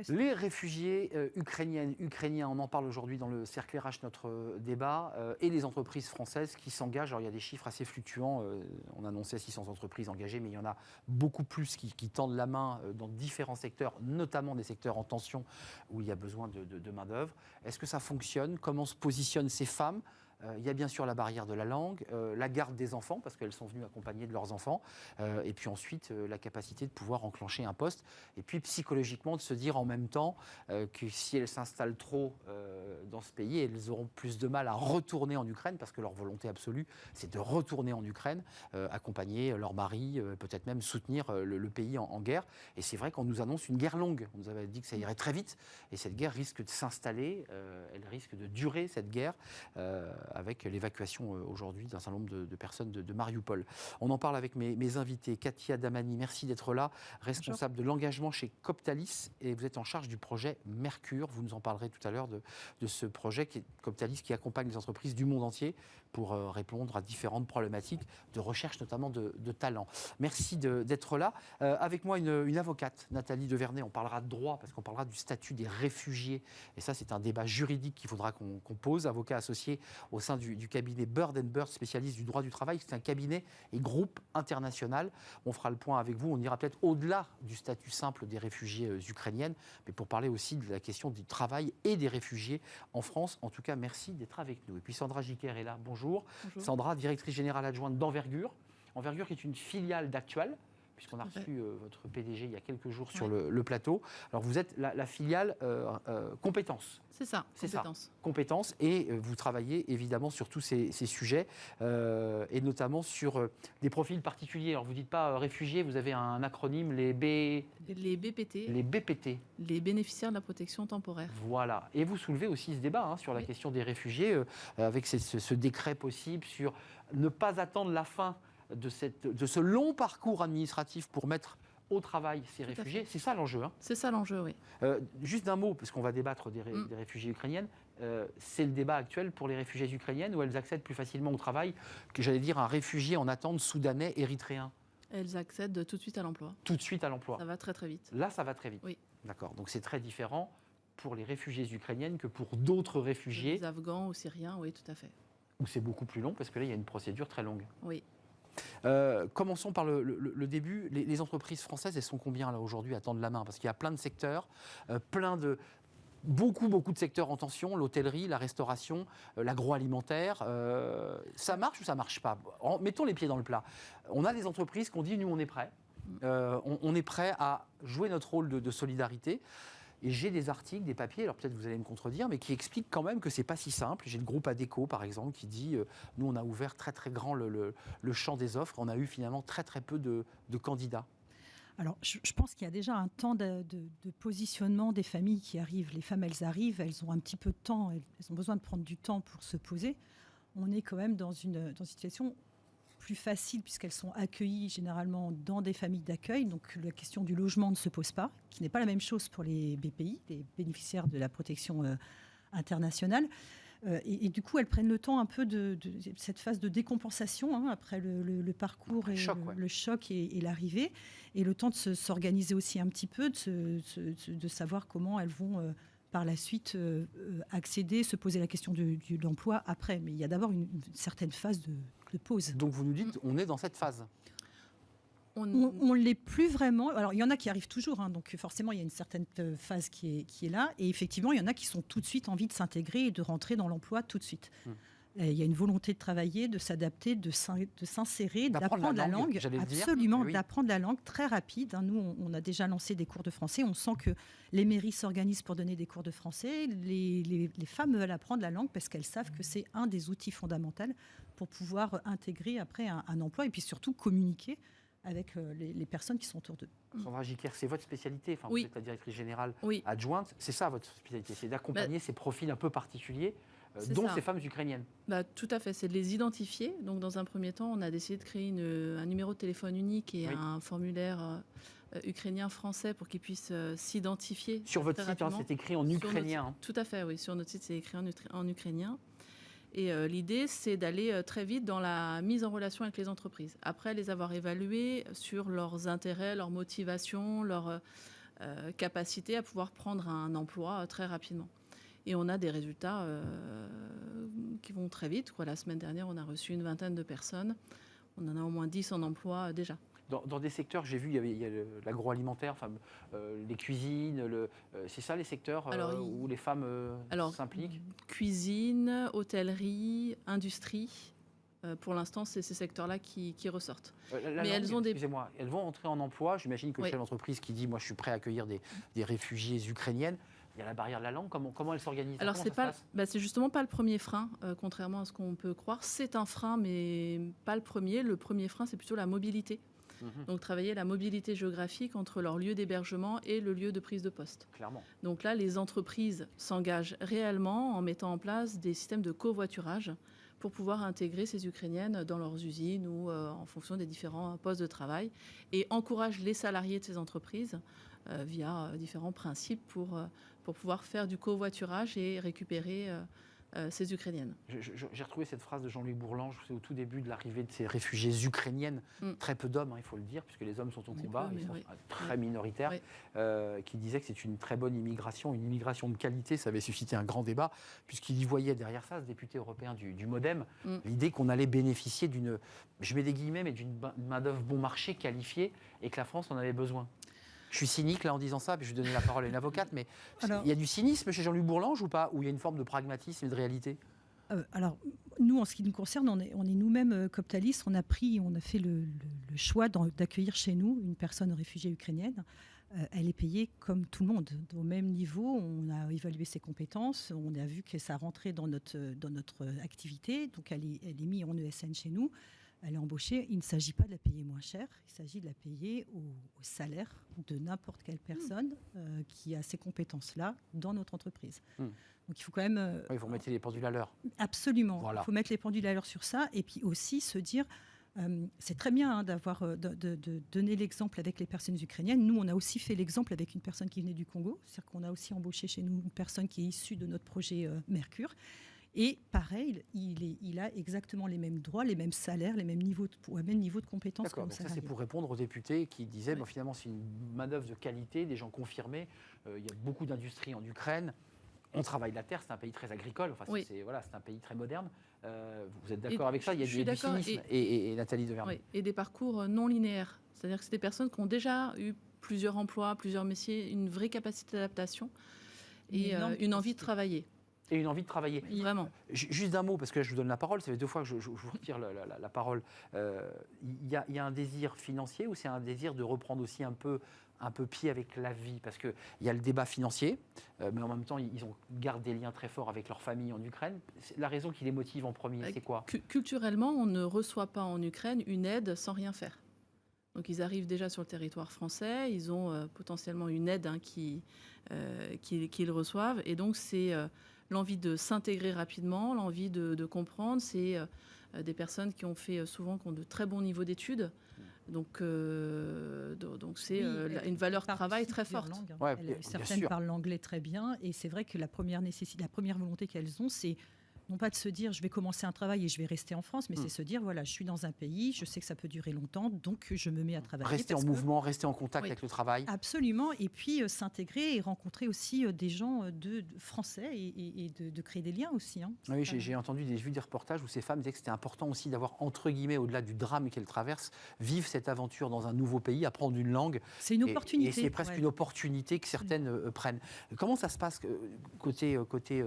fait. Les réfugiés ukrainiens, on en parle aujourd'hui dans le cercle RH, notre débat, et les entreprises françaises qui s'engagent. Alors il y a des chiffres assez fluctuants, on annonçait 600 entreprises engagées, mais il y en a beaucoup plus qui tendent la main dans différents secteurs, notamment des secteurs en tension où il y a besoin de main-d'œuvre. Est-ce que ça fonctionne? Comment se positionnent ces femmes? Il y a bien sûr la barrière de la langue, la garde des enfants, parce qu'elles sont venues accompagnées de leurs enfants, et puis ensuite la capacité de pouvoir enclencher un poste, et puis psychologiquement de se dire en même temps que si elles s'installent trop dans ce pays, elles auront plus de mal à retourner en Ukraine, parce que leur volonté absolue, c'est de retourner en Ukraine, accompagner leur mari, peut-être même soutenir le pays en guerre. Et c'est vrai qu'on nous annonce une guerre longue. On nous avait dit que ça irait très vite, et cette guerre risque de s'installer, elle risque de durer, cette guerre, avec l'évacuation aujourd'hui d'un certain nombre de personnes de Mariupol. On en parle avec mes invités. Katia Damani, merci d'être là, responsable de l'engagement chez Coptalis, et vous êtes en charge du projet Mercure. Vous nous en parlerez tout à l'heure de ce projet Coptalis qui accompagne les entreprises du monde entier pour répondre à différentes problématiques de recherche, notamment de talents. Merci d'être là. Avec moi, une avocate, Nathalie Devernay. On parlera de droit, parce qu'on parlera du statut des réfugiés. Et ça, c'est un débat juridique qu'il faudra qu'on pose. Avocat associé au sein du cabinet Bird & Bird, spécialiste du droit du travail. C'est un cabinet et groupe international. On fera le point avec vous. On ira peut-être au-delà du statut simple des réfugiés ukrainiennes, mais pour parler aussi de la question du travail et des réfugiés en France. En tout cas, merci d'être avec nous. Et puis Sandra Jiquer est là. Bonjour. Bonjour. Sandra, directrice générale adjointe d'Envergure. Envergure qui est une filiale d'Actual, puisqu'on a reçu votre PDG il y a quelques jours sur le plateau. Alors vous êtes la filiale compétences. C'est ça, Compétences, et vous travaillez évidemment sur tous ces sujets, et notamment sur des profils particuliers. Alors vous ne dites pas réfugiés, vous avez un acronyme, les BPT. Les BPT. Les bénéficiaires de la protection temporaire. Voilà. Et vous soulevez aussi ce débat sur la question des réfugiés, avec ce décret possible sur ne pas attendre la fin de ce long parcours administratif pour mettre au travail ces réfugiés. C'est ça l'enjeu. C'est ça l'enjeu, oui. Juste d'un mot, parce qu'on va débattre des réfugiés ukrainiennes. C'est le débat actuel pour les réfugiées ukrainiennes, où elles accèdent plus facilement au travail que, j'allais dire, un réfugié en attente soudanais, érythréen. Elles accèdent tout de suite à l'emploi. Tout de suite à l'emploi. Ça va très très vite. Là, ça va très vite. Oui. D'accord. Donc c'est très différent pour les réfugiés ukrainiennes que pour d'autres réfugiés. Les Afghans ou Syriens, oui, tout à fait. Où c'est beaucoup plus long, parce que là, il y a une procédure très longue. Oui. Commençons par le début. Les entreprises françaises, elles sont combien là aujourd'hui à tendre la main? Parce qu'il y a plein de secteurs, beaucoup de secteurs en tension, l'hôtellerie, la restauration, l'agroalimentaire. Ça marche ou ça marche pas? Mettons les pieds dans le plat. On a des entreprises qui ont dit, nous on est prêts. On est prêts à jouer notre rôle de solidarité. Et j'ai des articles, des papiers, alors peut-être vous allez me contredire, mais qui expliquent quand même que c'est pas si simple. J'ai le groupe Adecco, par exemple, qui dit nous, on a ouvert très très grand le champ des offres. On a eu finalement très très peu de candidats. Alors, je pense qu'il y a déjà un temps de positionnement des familles qui arrivent. Les femmes, elles arrivent, elles ont un petit peu de temps, elles ont besoin de prendre du temps pour se poser. On est quand même dans une situation plus facile puisqu'elles sont accueillies généralement dans des familles d'accueil. Donc la question du logement ne se pose pas, qui n'est pas la même chose pour les BPI, les bénéficiaires de la protection internationale. Et du coup, elles prennent le temps un peu de cette phase de décompensation après le parcours, le choc et l'arrivée, et le temps de s'organiser aussi un petit peu, de savoir comment elles vont par la suite accéder, se poser la question de l'emploi après. Mais il y a d'abord une certaine phase de pause. Donc vous nous dites, on est dans cette phase? On ne l'est plus vraiment. Alors, il y en a qui arrivent toujours, donc forcément, il y a une certaine phase qui est là. Et effectivement, il y en a qui sont tout de suite envie de s'intégrer et de rentrer dans l'emploi tout de suite. Il y a une volonté de travailler, de s'adapter, de s'insérer, d'apprendre la langue. Absolument, d'apprendre la langue très rapide. Nous, on a déjà lancé des cours de français. On sent que les mairies s'organisent pour donner des cours de français. Les femmes veulent apprendre la langue parce qu'elles savent que c'est un des outils fondamentaux pour pouvoir intégrer après un emploi et puis surtout communiquer avec les personnes qui sont autour d'eux. Sandra Jiquer, c'est votre spécialité, vous êtes la directrice générale adjointe, c'est ça votre spécialité, c'est d'accompagner ces profils un peu particuliers, dont ces femmes ukrainiennes. Tout à fait, c'est de les identifier. Donc dans un premier temps, on a décidé de créer un numéro de téléphone unique et un formulaire ukrainien-français pour qu'ils puissent s'identifier. Sur votre site, c'est écrit en ukrainien. Tout à fait, oui, sur notre site, c'est écrit en ukrainien. Et l'idée, c'est d'aller très vite dans la mise en relation avec les entreprises. Après les avoir évaluées sur leurs intérêts, leurs motivations, capacité à pouvoir prendre un emploi très rapidement. Et on a des résultats qui vont très vite. La semaine dernière, on a reçu une 20aine de personnes. On en a au moins 10 en emploi déjà. Dans des secteurs, j'ai vu, il y a l'agroalimentaire, les cuisines, c'est ça les secteurs où les femmes s'impliquent? Cuisine, hôtellerie, industrie. Pour l'instant, c'est ces secteurs-là qui ressortent. Mais elles ont excusez-moi, elles vont entrer en emploi. J'imagine que le chef d'entreprise qui dit « moi je suis prêt à accueillir des réfugiés ukrainiennes », il y a la barrière de la langue. Comment elle s'organise? Alors c'est justement pas le premier frein, contrairement à ce qu'on peut croire. C'est un frein, mais pas le premier. Le premier frein, c'est plutôt la mobilité. Donc travailler la mobilité géographique entre leur lieu d'hébergement et le lieu de prise de poste. Clairement. Donc là, les entreprises s'engagent réellement en mettant en place des systèmes de covoiturage pour pouvoir intégrer ces Ukrainiennes dans leurs usines ou en fonction des différents postes de travail, et encouragent les salariés de ces entreprises via différents principes pour pouvoir faire du covoiturage et récupérer ces Ukrainiennes. J'ai retrouvé cette phrase de Jean-Louis Bourlange au tout début de l'arrivée de ces réfugiés ukrainiennes, très peu d'hommes, il faut le dire, puisque les hommes sont au combat, ils sont très minoritaires, qui disait que c'est une très bonne immigration, une immigration de qualité. Ça avait suscité un grand débat, puisqu'il y voyait derrière ça, ce député européen du MoDem, l'idée qu'on allait bénéficier d'une, je mets des guillemets, mais d'une main-d'œuvre bon marché qualifiée, et que la France en avait besoin. Je suis cynique là en disant ça, puis je vais donner la parole à une avocate, mais il y a du cynisme chez Jean-Louis Bourlange ou pas? Ou il y a une forme de pragmatisme et de réalité? Alors, nous, en ce qui nous concerne, on est nous-mêmes, Coptalis, on a fait le choix d'accueillir chez nous une personne réfugiée ukrainienne. Elle est payée comme tout le monde, au même niveau. On a évalué ses compétences, on a vu que ça rentrait dans notre activité, donc elle est mise en ESN chez nous. Elle est embauchée. Il ne s'agit pas de la payer moins cher, il s'agit de la payer au salaire de n'importe quelle personne qui a ces compétences-là dans notre entreprise. Donc il faut quand même... il faut mettre les pendules à l'heure. Absolument. Voilà. Il faut mettre les pendules à l'heure sur ça. Et puis aussi se dire, c'est très bien de donner l'exemple avec les personnes ukrainiennes. Nous, on a aussi fait l'exemple avec une personne qui venait du Congo. C'est-à-dire qu'on a aussi embauché chez nous une personne qui est issue de notre projet Mercure. Et pareil, il a exactement les mêmes droits, les mêmes salaires, le même niveau de compétences. D'accord, donc ça c'est pour répondre aux députés qui disaient finalement c'est une main-d'œuvre de qualité, des gens confirmés. Il y a beaucoup d'industries en Ukraine. On travaille la terre, c'est un pays très agricole. Enfin, c'est un pays très moderne. Vous êtes d'accord avec ça? Il y a du cynisme. Et Nathalie Deverny. Oui, et des parcours non linéaires. C'est-à-dire que c'est des personnes qui ont déjà eu plusieurs emplois, plusieurs métiers, une vraie capacité d'adaptation et une envie de travailler. Et une envie de travailler. Vraiment. Juste un mot, parce que là, je vous donne la parole. Ça fait 2 fois que je vous retire la parole. Il y a un désir financier ou c'est un désir de reprendre aussi un peu pied avec la vie? Parce qu'il y a le débat financier, mais en même temps, ils gardent des liens très forts avec leur famille en Ukraine. La raison qui les motive en premier, c'est quoi? Culturellement, on ne reçoit pas en Ukraine une aide sans rien faire. Donc ils arrivent déjà sur le territoire français, ils ont potentiellement une aide qu'ils reçoivent. Et donc c'est... l'envie de s'intégrer rapidement, l'envie de comprendre. C'est des personnes qui ont de très bons niveaux d'études. Donc c'est une valeur travail très forte. Certaines parlent l'anglais très bien. Et c'est vrai que la première volonté qu'elles ont, c'est non pas de se dire je vais commencer un travail et je vais rester en France, mais c'est se dire voilà, je suis dans un pays, je sais que ça peut durer longtemps, donc je me mets à travailler. Rester en mouvement, rester en contact avec le travail. Absolument, et puis s'intégrer et rencontrer aussi des gens de français et de créer des liens aussi. Oui, j'ai vu des reportages où ces femmes disaient que c'était important aussi d'avoir, entre guillemets, au-delà du drame qu'elles traversent, vivre cette aventure dans un nouveau pays, apprendre une langue. C'est une opportunité. Et c'est presque une opportunité que certaines prennent. Comment ça se passe côté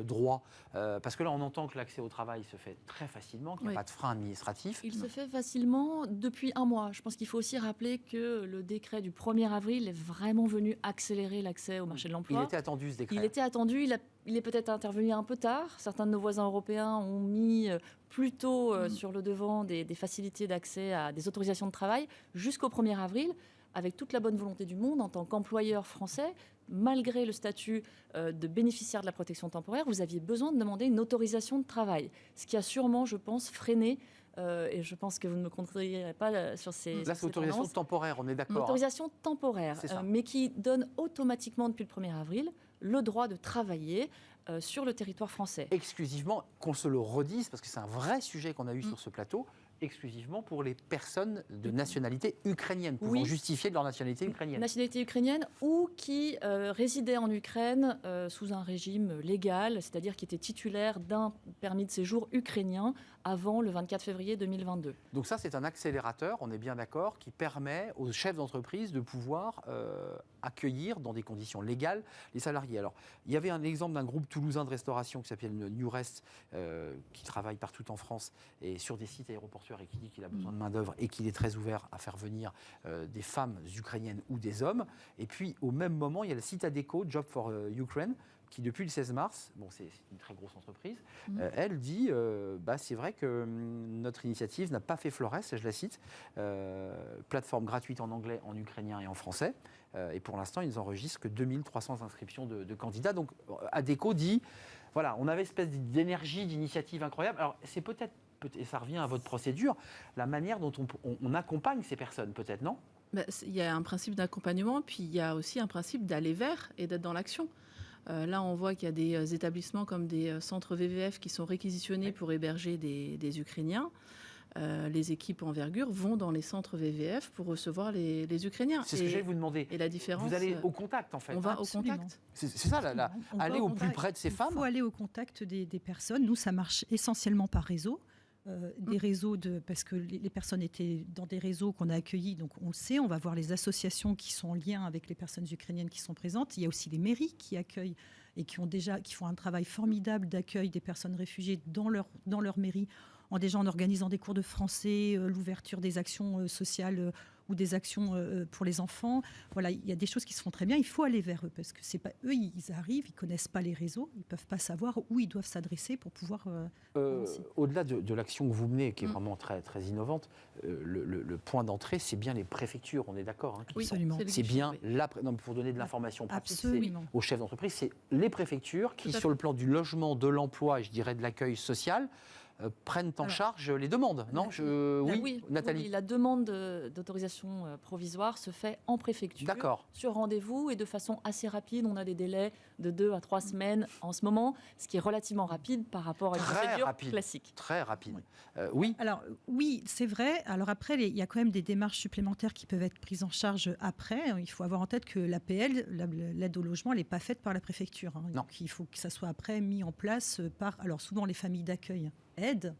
droit? Parce que là, on entend que l'accès au travail se fait très facilement, qu'il n'y a pas de frein administratif. Il se fait facilement depuis un mois. Je pense qu'il faut aussi rappeler que le décret du 1er avril est vraiment venu accélérer l'accès au marché de l'emploi. Il était attendu, ce décret. Il était attendu, il est peut-être intervenu un peu tard. Certains de nos voisins européens ont mis plutôt sur le devant des facilités d'accès à des autorisations de travail jusqu'au 1er avril, avec toute la bonne volonté du monde en tant qu'employeur français. Malgré le statut de bénéficiaire de la protection temporaire, vous aviez besoin de demander une autorisation de travail. Ce qui a sûrement, je pense, freiné, et je pense que vous ne me contredirez pas sur ces... Là, c'est autorisation temporaire, on est d'accord. Une autorisation temporaire, mais qui donne automatiquement, depuis le 1er avril, le droit de travailler sur le territoire français. Exclusivement, qu'on se le redise, parce que c'est un vrai sujet qu'on a eu sur ce plateau, exclusivement pour les personnes de nationalité ukrainienne, pouvant justifier de leur nationalité ukrainienne. Nationalité ukrainienne ou qui résidaient en Ukraine sous un régime légal, c'est-à-dire qui étaient titulaires d'un permis de séjour ukrainien avant le 24 février 2022. Donc ça, c'est un accélérateur, on est bien d'accord, qui permet aux chefs d'entreprise de pouvoir accueillir dans des conditions légales les salariés. Alors, il y avait un exemple d'un groupe toulousain de restauration qui s'appelle New Rest, qui travaille partout en France et sur des sites aéroportuaires et qui dit qu'il a besoin de main-d'œuvre et qu'il est très ouvert à faire venir des femmes ukrainiennes ou des hommes. Et puis, au même moment, il y a le site ADECO, Job for Ukraine, qui depuis le 16 mars, bon, c'est une très grosse entreprise, elle dit c'est vrai que notre initiative n'a pas fait florès, je la cite, plateforme gratuite en anglais, en ukrainien et en français, et pour l'instant ils enregistrent que 2300 inscriptions de candidats. Donc ADECO dit, voilà, on avait une espèce d'énergie, d'initiative incroyable. Alors c'est peut-être, et ça revient à votre procédure, la manière dont on accompagne ces personnes, peut-être, non ? Il y a un principe d'accompagnement, puis il y a aussi un principe d'aller vers et d'être dans l'action. Là, on voit qu'il y a des établissements comme des centres VVF qui sont réquisitionnés pour héberger des Ukrainiens. Les équipes envergure vont dans les centres VVF pour recevoir les Ukrainiens. C'est ce que j'allais vous demander. Et la différence, vous allez au contact, en fait. On va Absolument. au contact. C'est ça, aller au plus près de ces femmes. Il faut aller au contact des personnes. Nous, ça marche essentiellement par réseau. Des réseaux parce que les personnes étaient dans des réseaux qu'on a accueillis, donc on le sait, on va voir les associations qui sont en lien avec les personnes ukrainiennes qui sont présentes. Il y a aussi les mairies qui accueillent et qui font un travail formidable d'accueil des personnes réfugiées dans leur mairie, en organisant des cours de français, l'ouverture des actions sociales ou des actions pour les enfants. Voilà, il y a des choses qui se font très bien. Il faut aller vers eux parce que c'est pas eux, ils arrivent, ils connaissent pas les réseaux, ils peuvent pas savoir où ils doivent s'adresser pour pouvoir. Au-delà de l'action que vous menez, qui est vraiment très très innovante, le point d'entrée, c'est bien les préfectures. On est d'accord, hein, Oui, absolument. c'est bien pour donner de l'information pratique Absolument. aux chefs d'entreprise, c'est les préfectures qui, sur le plan du logement, de l'emploi et je dirais de l'accueil social, prennent en charge les demandes, non Oui, Nathalie. Oui, la demande d'autorisation provisoire se fait en préfecture, sur rendez-vous et de façon assez rapide. On a des délais de 2 à 3 semaines en ce moment, ce qui est relativement rapide par rapport à une procédure classique. Très rapide. Oui. Alors oui, c'est vrai. Alors après, il y a quand même des démarches supplémentaires qui peuvent être prises en charge après. Il faut avoir en tête que l'APL, l'aide au logement, elle n'est pas faite par la préfecture. Hein. Donc il faut que ça soit après mis en place par, alors souvent les familles d'accueil aident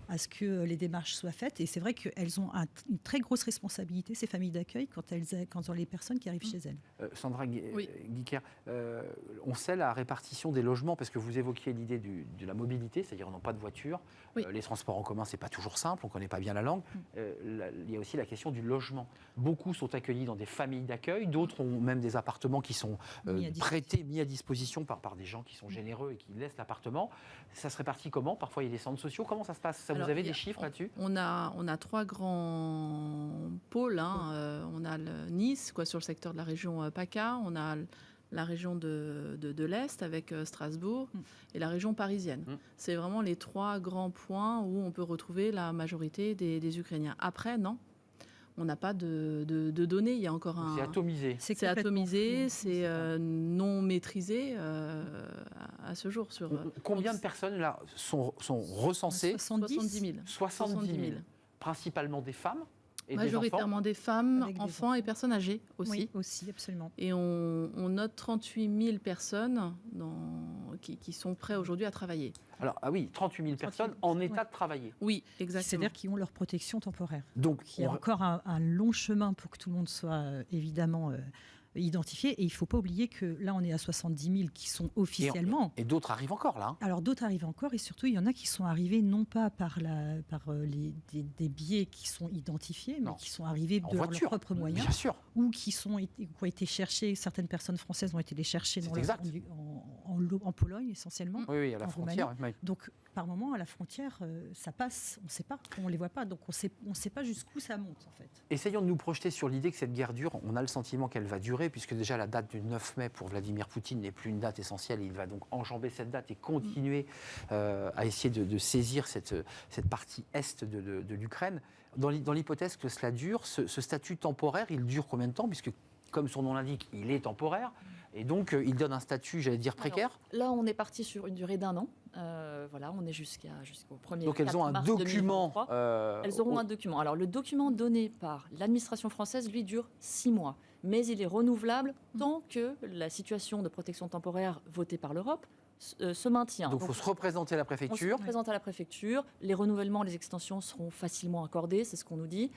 à ce que les démarches soient faites. Et c'est vrai qu'elles ont une très grosse responsabilité, ces familles d'accueil, quand ont les personnes qui arrivent chez elles. Sandra Guiquer, on sait la répartition des logements, parce que vous évoquiez l'idée de la mobilité, c'est-à-dire on n'a pas de voiture. Les transports en commun, c'est pas toujours simple, on ne connaît pas bien la langue. Il y a aussi la question du logement. Beaucoup sont accueillis dans des familles d'accueil, d'autres ont même des appartements qui sont mis à disposition par des gens qui sont généreux et qui laissent l'appartement. Ça se répartit comment ? Parfois, il y a des centres sociaux. Comment ça se passe ? Vous avez des chiffres là-dessus ? On a 3 grands pôles. On a Nice, sur le secteur de la région PACA. On a la région de l'Est avec Strasbourg et la région parisienne. C'est vraiment les 3 grands points où on peut retrouver la majorité des Ukrainiens. Après, non. On n'a pas de données. Il y a encore un. C'est atomisé. C'est atomisé, c'est non maîtrisé à ce jour. Combien de personnes là sont recensées ? 70 000. 70 000. Principalement des femmes et majoritairement des femmes, enfants et personnes âgées aussi. Oui, aussi, absolument. Et on note 38 000 personnes qui sont prêtes aujourd'hui à travailler. Alors, 38 000 personnes en état de travailler. Oui, exactement. C'est-à-dire qui ont leur protection temporaire. Donc, il y a encore un long chemin pour que tout le monde soit évidemment identifié. Et il ne faut pas oublier que là, on est à 70 000 qui sont officiellement. Et d'autres arrivent encore, là. Alors, d'autres arrivent encore. Et surtout, il y en a qui sont arrivés non pas par des biais qui sont identifiés, mais qui sont arrivés de leurs propres moyens. Bien sûr. Ou qui ont été cherchés. Certaines personnes françaises ont été les chercher en Pologne, essentiellement. Oui, à la frontière. Donc, par moment, à la frontière, ça passe. On ne sait pas. On ne les voit pas. Donc, on ne sait pas jusqu'où ça monte, en fait. Essayons de nous projeter sur l'idée que cette guerre dure. On a le sentiment qu'elle va durer, puisque déjà la date du 9 mai pour Vladimir Poutine n'est plus une date essentielle. Il va donc enjamber cette date et continuer à essayer de saisir cette partie est de l'Ukraine. Dans l'hypothèse que cela dure, ce statut temporaire, il dure combien de temps ? Puisque comme son nom l'indique, il est temporaire. Et donc, il donne un statut, j'allais dire, précaire. Alors, là, on est parti sur une durée d'1 an. Voilà, on est jusqu'au 1er Donc, elles ont un mars document. 2023. Elles auront un document. Alors, le document donné par l'administration française, lui, dure 6 mois. Mais il est renouvelable tant que la situation de protection temporaire votée par l'Europe se maintient. Donc, il faut se représenter à la On se préfecture. présente à la préfecture. Les renouvellements, les extensions seront facilement accordés, c'est ce qu'on nous dit.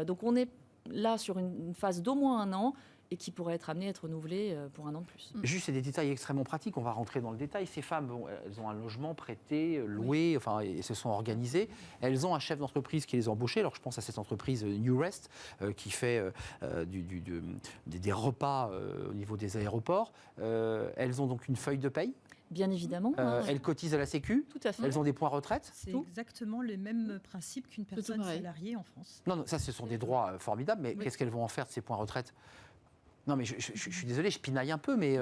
Donc, on est là sur une phase d'au moins 1 an et qui pourrait être amenée à être renouvelée pour 1 an de plus. Juste, c'est des détails extrêmement pratiques. On va rentrer dans le détail. Ces femmes, bon, elles ont un logement prêté, loué, enfin, et se sont organisées. Elles ont un chef d'entreprise qui les a embauchées. Alors, je pense à cette entreprise New Rest qui fait des repas au niveau des aéroports. Elles ont donc une feuille de paye. Bien évidemment. Elles cotisent à la Sécu. Tout à fait. Elles ont des points retraite. C'est tout. exactement le même principe qu'une tout personne pareil. salariée en France. Non, ça, ce sont des droits formidables. Mais Oui. qu'est-ce qu'elles vont en faire de ces points retraite ? Non, mais je suis désolé, je pinaille un peu, mais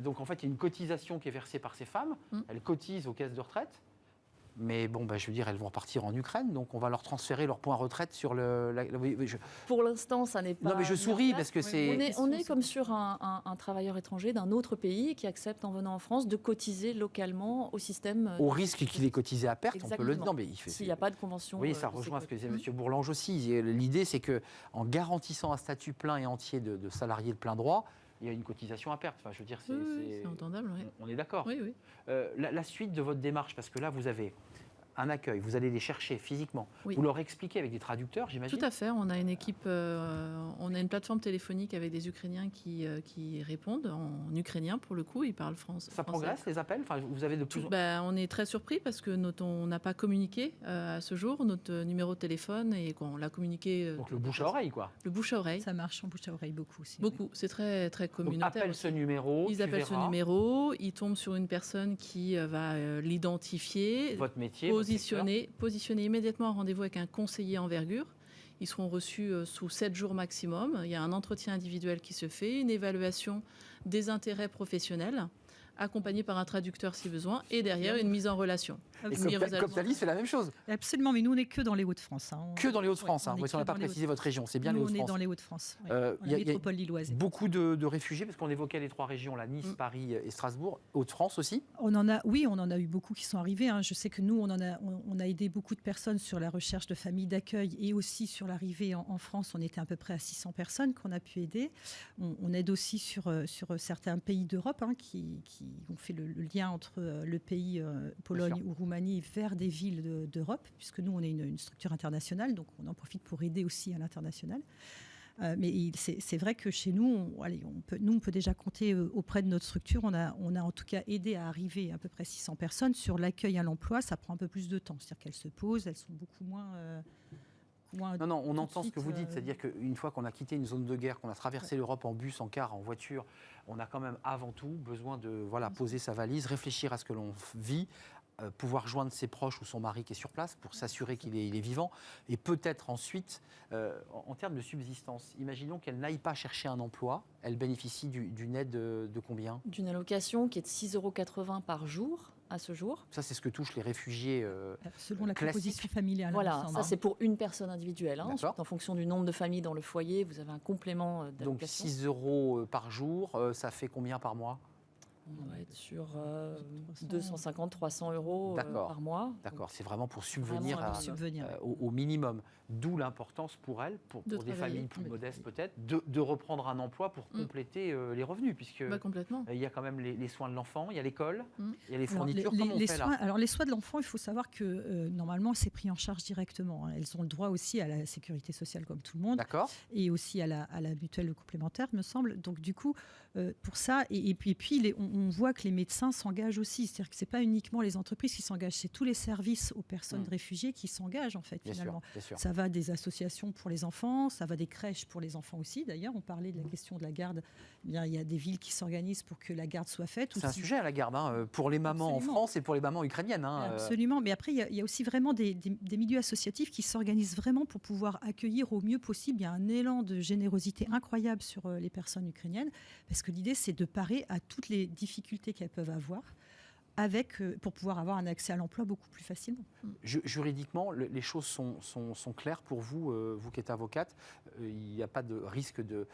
donc en fait, il y a une cotisation qui est versée par ces femmes. Elles cotisent aux caisses de retraite. Mais bon, je veux dire, elles vont repartir en Ukraine, donc on va leur transférer leurs points retraite sur Pour l'instant, ça n'est pas. Non, mais je mis en souris place. parce que c'est. On est comme sur un travailleur étranger d'un autre pays qui accepte en venant en France de cotiser localement au système. Au risque qu'il ait cotisé à perte, on peut le dire. Exactement. Non, mais il fait. S'il n'y a pas de convention. Oui, ça rejoint ce que disait M. Bourlange aussi. L'idée, c'est qu'en garantissant un statut plein et entier de salarié de plein droit, il y a une cotisation à perte. Enfin, je veux dire, C'est entendable, oui. On est d'accord. Oui, oui. La suite de votre démarche, parce que là, vous avez un accueil, vous allez les chercher physiquement, Oui. vous leur expliquez avec des traducteurs, j'imagine. Tout à fait. On a une équipe, on a une plateforme téléphonique avec des Ukrainiens qui répondent en ukrainien pour le coup. Ils parlent français. Ça progresse les appels. Enfin, vous avez de plus. On est très surpris parce que on n'a pas communiqué à ce jour notre numéro de téléphone et qu'on l'a communiqué. Donc le bouche à oreille, quoi. Le bouche à oreille. Ça marche en bouche à oreille beaucoup aussi. Beaucoup. C'est très très Donc, communautaire. appelle ce numéro. Ils tu appellent ce verras numéro, ils tombent sur une personne qui va l'identifier, votre métier, votre secteur. positionner immédiatement un rendez-vous avec un conseiller envergure. Ils seront reçus sous 7 jours maximum. Il y a un entretien individuel qui se fait, une évaluation des intérêts professionnels, accompagné par un traducteur si besoin, et derrière une mise en relation. Et Coptalis fait la même chose. Absolument, mais nous, on n'est que dans les Hauts-de-France. Que dans les Hauts-de-France. Ouais, On n'a pas précisé votre région, c'est bien nous, les on est Hauts-de-France. dans les Hauts-de-France. Il y a métropole lilloise. Beaucoup de réfugiés, parce qu'on évoquait les 3 régions, là, Nice, Paris et Strasbourg. Hauts-de-France aussi. On en a eu beaucoup qui sont arrivés. Je sais que nous, on a aidé beaucoup de personnes sur la recherche de familles d'accueil et aussi sur l'arrivée en France. On était à peu près à 600 personnes qu'on a pu aider. On aide aussi sur certains pays d'Europe qui ont fait le lien entre le pays Pologne ou Roumanie vers des villes d'Europe, puisque nous, on est une structure internationale, donc on en profite pour aider aussi à l'international. Mais c'est vrai que chez nous, on peut déjà compter auprès de notre structure. On a en tout cas aidé à arriver à peu près 600 personnes. Sur l'accueil à l'emploi, ça prend un peu plus de temps. C'est-à-dire qu'elles se posent, elles sont beaucoup moins... Non, on entend ce que vous dites. C'est-à-dire qu'une fois qu'on a quitté une zone de guerre, qu'on a traversé l'Europe en bus, en car, en voiture, on a quand même avant tout besoin de poser sa valise, réfléchir à ce que l'on vit, pouvoir joindre ses proches ou son mari qui est sur place pour s'assurer qu'il est vivant. Et peut-être ensuite, en termes de subsistance, imaginons qu'elle n'aille pas chercher un emploi, elle bénéficie d'une aide de combien ? D'une allocation qui est de 6,80 € par jour à ce jour. Ça, c'est ce que touchent les réfugiés selon la classiques. composition familiale. Voilà, ça c'est pour une personne individuelle. Ensuite, en fonction du nombre de familles dans le foyer, vous avez un complément d'allocation. Donc 6 € par jour, ça fait combien par mois ? On va être sur 250-300 € par mois. D'accord, c'est vraiment pour subvenir, subvenir. Au minimum. D'où l'importance pour elles, pour des familles plus modestes peut-être, de reprendre un emploi pour compléter les revenus, puisque complètement. il y a quand même les soins de l'enfant, il y a l'école, il y a les fournitures. Comment on fait là ? Alors les soins de l'enfant, il faut savoir que normalement c'est pris en charge directement. Elles ont le droit aussi à la sécurité sociale comme tout le monde. D'accord. Et aussi à la mutuelle complémentaire, me semble. Donc du coup, pour ça, et puis on voit que les médecins s'engagent aussi. C'est-à-dire que ce n'est pas uniquement les entreprises qui s'engagent, c'est tous les services aux personnes réfugiées qui s'engagent en fait finalement. Bien sûr. Ça va des associations pour les enfants, ça va des crèches pour les enfants aussi. D'ailleurs, on parlait de la question de la garde. Eh bien, il y a des villes qui s'organisent pour que la garde soit faite. C'est un sujet à la garde, pour les mamans en France et pour les mamans ukrainiennes. Absolument. Mais après, il y a aussi vraiment des milieux associatifs qui s'organisent vraiment pour pouvoir accueillir au mieux possible. Il y a un élan de générosité incroyable sur les personnes ukrainiennes, parce que l'idée, c'est de parer à toutes les difficultés qu'elles peuvent avoir pour pouvoir avoir un accès à l'emploi beaucoup plus facilement. Juridiquement, les choses sont claires pour vous, vous qui êtes avocate. Il n'y a pas de risque de...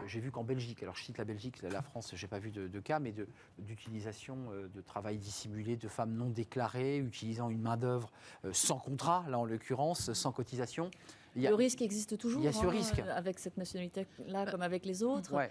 j'ai vu qu'en Belgique, alors je cite la Belgique, la France, je n'ai pas vu de cas, mais d'utilisation de travail dissimulé, de femmes non déclarées, utilisant une main-d'œuvre sans contrat, là en l'occurrence, sans cotisation. Le risque existe toujours. Il y a ce risque. Avec cette nationalité-là, comme avec les autres. Ouais.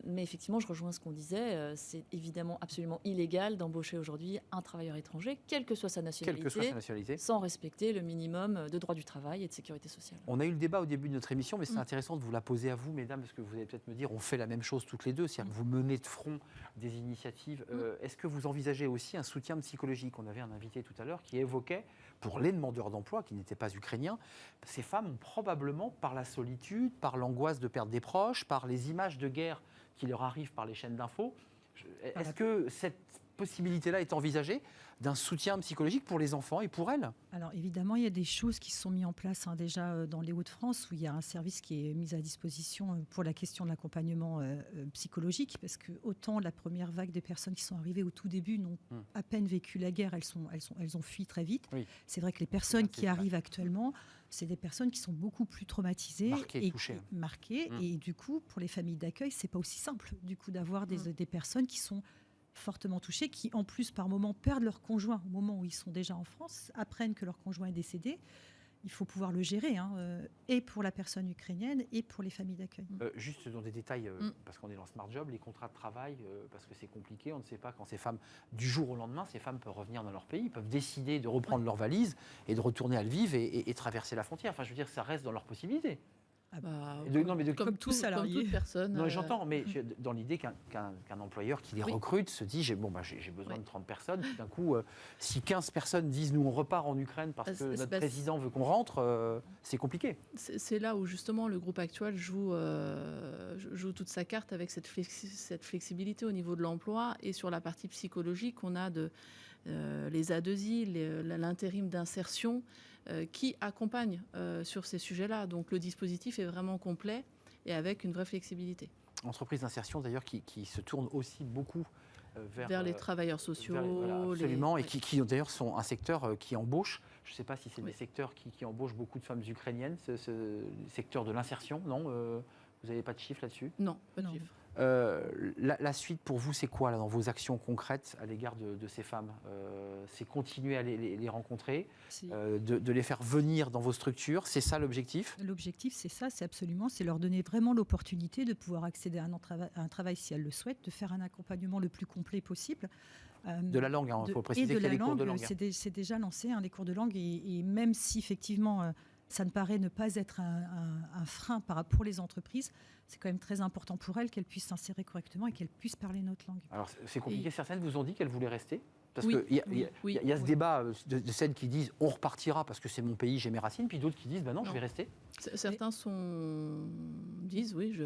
Mais effectivement, je rejoins ce qu'on disait. C'est évidemment absolument illégal d'embaucher aujourd'hui un travailleur étranger, quelle que soit sa nationalité, sans respecter le minimum de droit du travail et de sécurité sociale. On a eu le débat au début de notre émission, mais c'est intéressant de vous la poser à vous, mesdames, parce que vous allez peut-être me dire, on fait la même chose toutes les deux, c'est-à-dire que vous menez de front des initiatives. Est-ce que vous envisagez aussi un soutien psychologique ? On avait un invité tout à l'heure qui évoquait, pour les demandeurs d'emploi qui n'étaient pas ukrainiens, ces femmes ont probablement, par la solitude, par l'angoisse de perdre des proches, par les images de guerre qui leur arrivent par les chaînes d'infos, est-ce que cette possibilité-là est envisagée d'un soutien psychologique pour les enfants et pour elles ? Alors évidemment, il y a des choses qui se sont mises en place déjà dans les Hauts-de-France, où il y a un service qui est mis à disposition pour la question de l'accompagnement psychologique, parce que autant la première vague de personnes qui sont arrivées au tout début n'ont à peine vécu la guerre, elles ont fui très vite. Oui. C'est vrai que les personnes qui arrivent actuellement, c'est des personnes qui sont beaucoup plus traumatisées, marquées. Et du coup, pour les familles d'accueil, c'est pas aussi simple du coup d'avoir des personnes qui sont fortement touchés, qui en plus par moment perdent leur conjoint au moment où ils sont déjà en France, apprennent que leur conjoint est décédé. Il faut pouvoir le gérer, et pour la personne ukrainienne et pour les familles d'accueil. Juste dans des détails, parce qu'on est dans Smart Job, les contrats de travail, parce que c'est compliqué, on ne sait pas quand ces femmes, du jour au lendemain, ces femmes peuvent revenir dans leur pays, peuvent décider de reprendre leur valise et de retourner à Lviv et traverser la frontière. Enfin, je veux dire, ça reste dans leurs possibilités. Comme tout salarié. Comme toute personne. Non, j'entends, mais dans l'idée qu'un employeur qui les recrute se dit j'ai besoin de 30 personnes. D'un coup, si 15 personnes disent nous on repart en Ukraine parce que notre président veut qu'on rentre, c'est compliqué. C'est là où justement le groupe Actuel joue toute sa carte avec cette flexibilité au niveau de l'emploi et sur la partie psychologique. On a les A2I, l'intérim d'insertion, qui accompagnent sur ces sujets-là. Donc le dispositif est vraiment complet et avec une vraie flexibilité. Entreprise d'insertion d'ailleurs qui se tourne aussi beaucoup vers les travailleurs sociaux. Absolument, et qui d'ailleurs sont un secteur qui embauche. Je ne sais pas si c'est des secteurs qui embauchent beaucoup de femmes ukrainiennes, ce secteur de l'insertion, non vous n'avez pas de chiffres là-dessus ? Non, pas de chiffres. La suite pour vous, c'est quoi là, dans vos actions concrètes à l'égard de ces femmes ? C'est continuer à les rencontrer, de les faire venir dans vos structures, c'est ça l'objectif ? L'objectif, c'est ça, c'est leur donner vraiment l'opportunité de pouvoir accéder à un travail si elles le souhaitent, de faire un accompagnement le plus complet possible. De la langue, il faut préciser qu'il y a les cours de langue. C'est déjà lancé, les cours de langue, et même si effectivement ça ne paraît ne pas être un frein pour les entreprises, c'est quand même très important pour elles qu'elles puissent s'insérer correctement et qu'elles puissent parler notre langue. Alors c'est compliqué, certaines vous ont dit qu'elles voulaient rester ? Parce qu'il y a ce débat de celles qui disent on repartira parce que c'est mon pays, j'ai mes racines, puis d'autres qui disent non, je vais rester. Certains disent oui,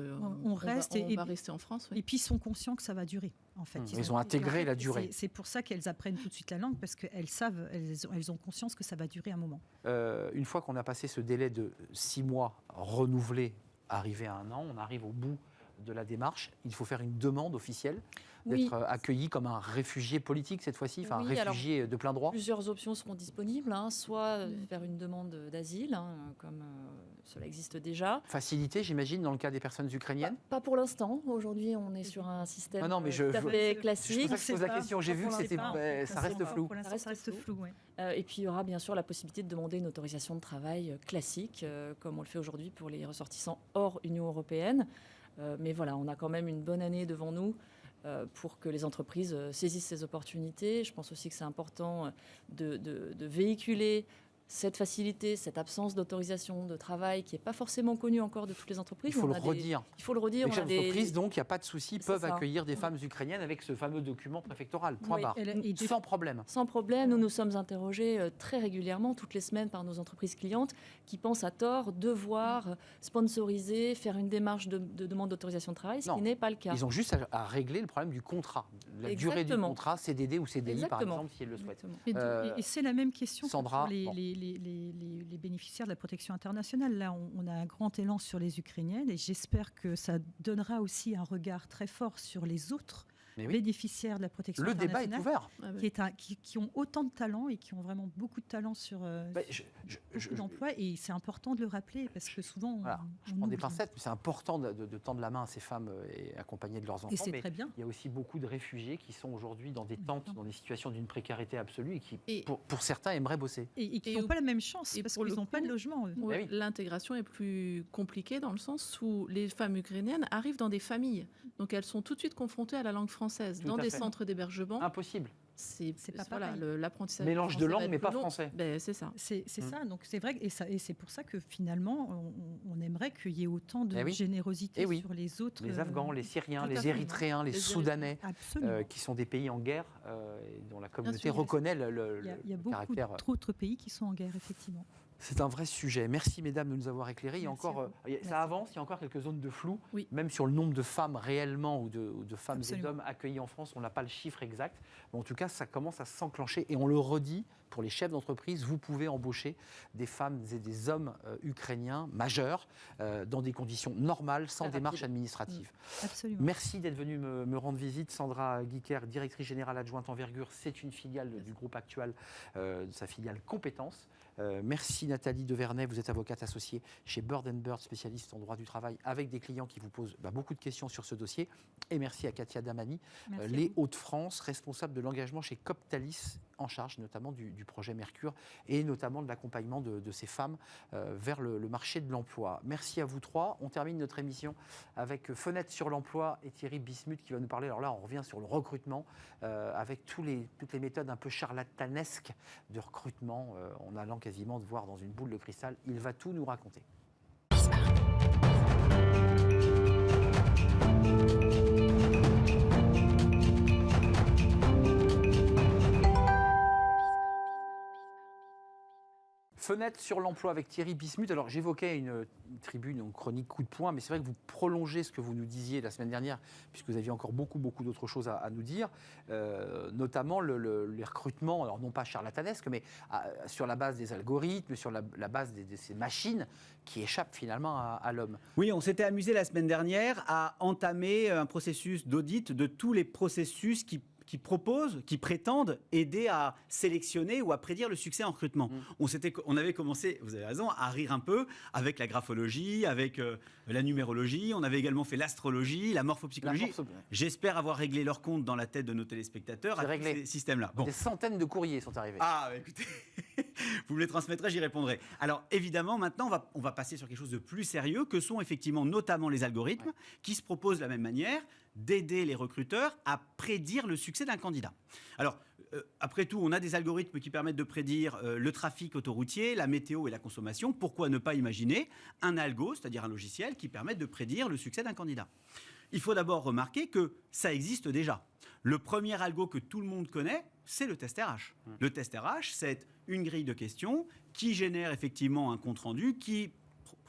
on va rester en France. Oui. Et puis ils sont conscients que ça va durer. En fait, ils ont intégré la durée. C'est pour ça qu'elles apprennent tout de suite la langue, parce qu'elles savent, elles ont conscience que ça va durer un moment. Une fois qu'on a passé ce délai de 6 mois renouvelé, arrivé à 1 an, on arrive au bout de la démarche. Il faut faire une demande officielle d'être accueilli comme un réfugié politique cette fois-ci, un réfugié de plein droit. Plusieurs options seront disponibles, soit faire une demande d'asile, comme cela existe déjà. Facilité, j'imagine, dans le cas des personnes ukrainiennes ? Pas pour l'instant. Aujourd'hui, on est sur un système tout à fait classique. Je pose la question, j'ai vu que ça reste flou. Ça reste flou, oui. Et puis il y aura bien sûr la possibilité de demander une autorisation de travail classique, comme on le fait aujourd'hui pour les ressortissants hors Union européenne. Mais voilà, on a quand même une bonne année devant nous pour que les entreprises saisissent ces opportunités. Je pense aussi que c'est important de véhiculer cette facilité, cette absence d'autorisation de travail qui n'est pas forcément connue encore de toutes les entreprises. Il faut le redire. Les chefs d'entreprise, donc, il n'y a pas de souci, peuvent accueillir des femmes ukrainiennes avec ce fameux document préfectoral, point barre, sans problème. Sans problème. Nous sommes interrogés très régulièrement, toutes les semaines, par nos entreprises clientes qui pensent à tort devoir sponsoriser, faire une démarche de demande d'autorisation de travail, ce qui n'est pas le cas. Ils ont juste à régler le problème du contrat, la durée du contrat, CDD ou CDI, par exemple, si elles le souhaitent. Et c'est la même question Sandra, pour les bénéficiaires de la protection internationale. Là, on a un grand élan sur les Ukrainiennes et j'espère que ça donnera aussi un regard très fort sur les autres bénéficiaires de la protection Le débat est internationale, ouvert. qui ont autant de talent et qui ont vraiment beaucoup de talent sur beaucoup d'emplois. Et c'est important de le rappeler parce que souvent, je on prends des oublie. pincettes, mais c'est important de tendre la main à ces femmes et accompagnées de leurs enfants. Et c'est Mais très bien. il y a aussi beaucoup de réfugiés qui sont aujourd'hui dans des tentes, dans des situations d'une précarité absolue et qui, pour certains, aimeraient bosser. Et qui n'ont pas la même chance parce pour qu'ils le n'ont pas de coup, logement. Eux. Ouais, oui. l'intégration est plus compliquée dans le sens où les femmes ukrainiennes arrivent dans des familles. Donc elles sont tout de suite confrontées à la langue française. Tout Dans à des fait. centres d'hébergement, Impossible. C'est pas voilà, pareil. l'apprentissage. Mélange du de français langue, va être mais pas plus long. français. C'est ça. C'est ça, donc c'est vrai, et c'est pour ça que finalement, on aimerait qu'il y ait autant de Eh oui. générosité Eh oui. sur les autres. Les Afghans, les Syriens, tout à les fait. Érythréens, les Les Soudanais, Absolument. qui sont des pays en guerre et dont la communauté sûr. reconnaît Il y a le beaucoup caractère. d'autres pays qui sont en guerre, effectivement. C'est un vrai sujet. Merci mesdames de nous avoir éclairés. Il y a Merci encore, à vous. Merci. ça avance, il y a encore quelques zones de flou, Oui. même sur le nombre de femmes réellement ou de femmes Absolument. et d'hommes accueillis en France. On n'a pas le chiffre exact. Mais en tout cas, ça commence à s'enclencher. Et on le redit, pour les chefs d'entreprise, vous pouvez embaucher des femmes et des hommes ukrainiens majeurs dans des conditions normales, sans Très démarche rapide. administrative. Absolument. Merci d'être venue me rendre visite. Sandra Guiquer, directrice générale adjointe Envergure, c'est une filiale du groupe Actual, de sa filiale Compétences. Merci Nathalie Devernay, vous êtes avocate associée chez Bird & Bird, spécialiste en droit du travail, avec des clients qui vous posent beaucoup de questions sur ce dossier. Et merci à Katia Damani, Merci à les vous. Hauts-de-France, responsable de l'engagement chez Coptalis, en charge notamment du projet Mercure et notamment de l'accompagnement de ces femmes vers le marché de l'emploi. Merci à vous trois. On termine notre émission avec Fenêtre sur l'emploi et Thierry Bismuth qui va nous parler. Alors là, on revient sur le recrutement avec toutes les méthodes un peu charlatanesques de recrutement en allant quasiment de voir dans une boule de cristal. Il va tout nous raconter. Fenêtre sur l'emploi avec Thierry Bismuth. Alors j'évoquais une tribune, une chronique coup de poing, mais c'est vrai que vous prolongez ce que vous nous disiez la semaine dernière, puisque vous aviez encore beaucoup d'autres choses à nous dire, notamment les recrutements, alors non pas charlatanesques, mais sur la base des algorithmes, sur la base de ces machines qui échappent finalement à l'homme. Oui, on s'était amusé la semaine dernière à entamer un processus d'audit de tous les processus qui prétendent aider à sélectionner ou à prédire le succès en recrutement. On avait commencé, vous avez raison, à rire un peu avec la graphologie, avec la numérologie. On avait également fait l'astrologie, la morphopsychologie. J'espère avoir réglé leur compte dans la tête de nos téléspectateurs à tous ces systèmes-là. Bon. Des centaines de courriers sont arrivés. Ah, écoutez, vous me les transmettrez, j'y répondrai. Alors, évidemment, maintenant, on va passer sur quelque chose de plus sérieux, que sont effectivement notamment les algorithmes, qui se proposent de la même manière d'aider les recruteurs à prédire le succès d'un candidat. Alors, après tout, on a des algorithmes qui permettent de prédire le trafic autoroutier, la météo et la consommation. Pourquoi ne pas imaginer un algo, c'est-à-dire un logiciel, qui permette de prédire le succès d'un candidat ? Il faut d'abord remarquer que ça existe déjà. Le premier algo que tout le monde connaît, c'est le test RH. Le test RH, c'est une grille de questions qui génère effectivement un compte-rendu qui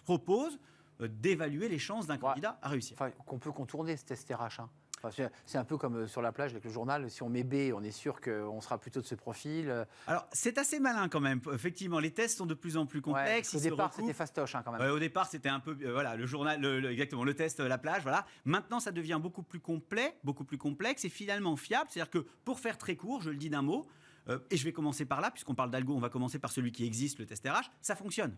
propose d'évaluer les chances d'un candidat à réussir. Enfin, qu'on peut contourner ce test RH. Enfin, c'est un peu comme sur la plage avec le journal. Si on met B, on est sûr qu'on sera plutôt de ce profil. Alors, c'est assez malin quand même. Effectivement, les tests sont de plus en plus complexes. Au départ, c'était fastoche quand même. Au départ, c'était un peu voilà, le journal, exactement, le test, la plage. Voilà. Maintenant, ça devient beaucoup plus complexe et finalement fiable. C'est-à-dire que pour faire très court, je le dis d'un mot, et je vais commencer par là, puisqu'on parle d'algo, on va commencer par celui qui existe, le test RH, ça fonctionne.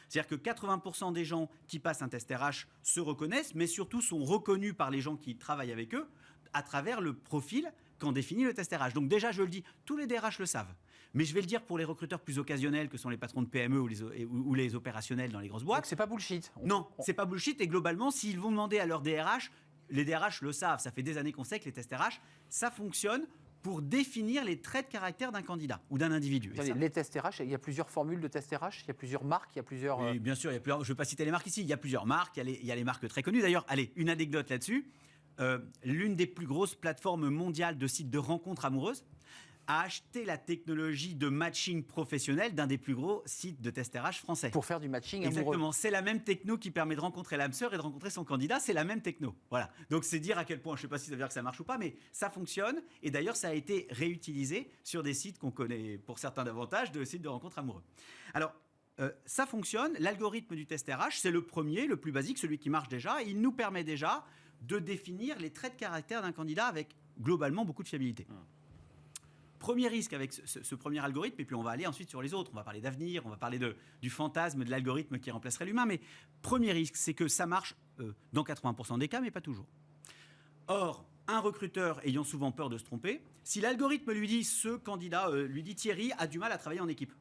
C'est-à-dire que 80% des gens qui passent un test RH se reconnaissent, mais surtout sont reconnus par les gens qui travaillent avec eux à travers le profil qu'en définit le test RH. Donc déjà, je le dis, tous les DRH le savent. Mais je vais le dire pour les recruteurs plus occasionnels, que sont les patrons de PME ou les opérationnels dans les grosses boîtes. Donc c'est pas bullshit. Non, c'est pas bullshit. Et globalement, s'ils vont demander à leur DRH, les DRH le savent. Ça fait des années qu'on sait que les tests RH, ça fonctionne pour définir les traits de caractère d'un candidat ou d'un individu. Les tests RH, il y a plusieurs formules de tests RH, il y a plusieurs marques, il y a plusieurs... Oui, bien sûr, je ne vais pas citer les marques ici, il y a plusieurs marques, il y a les marques très connues. D'ailleurs, allez, une anecdote là-dessus. L'une des plus grosses plateformes mondiales de sites de rencontres amoureuses a acheté la technologie de matching professionnel d'un des plus gros sites de test RH français. Pour faire du matching amoureux. Exactement, c'est la même techno qui permet de rencontrer l'âme sœur et de rencontrer son candidat, c'est la même techno. Voilà. Donc c'est dire à quel point, je ne sais pas si ça veut dire que ça marche ou pas, mais ça fonctionne. Et d'ailleurs, ça a été réutilisé sur des sites qu'on connaît pour certains davantage, de sites de rencontres amoureux. Alors, ça fonctionne. L'algorithme du test RH, c'est le premier, le plus basique, celui qui marche déjà. Il nous permet déjà de définir les traits de caractère d'un candidat avec globalement beaucoup de fiabilité. Premier risque avec ce premier algorithme, et puis on va aller ensuite sur les autres. On va parler d'avenir, on va parler du fantasme de l'algorithme qui remplacerait l'humain. Mais premier risque, c'est que ça marche dans 80% des cas, mais pas toujours. Or, un recruteur ayant souvent peur de se tromper, si l'algorithme lui dit ce candidat, lui dit Thierry a du mal à travailler en équipe.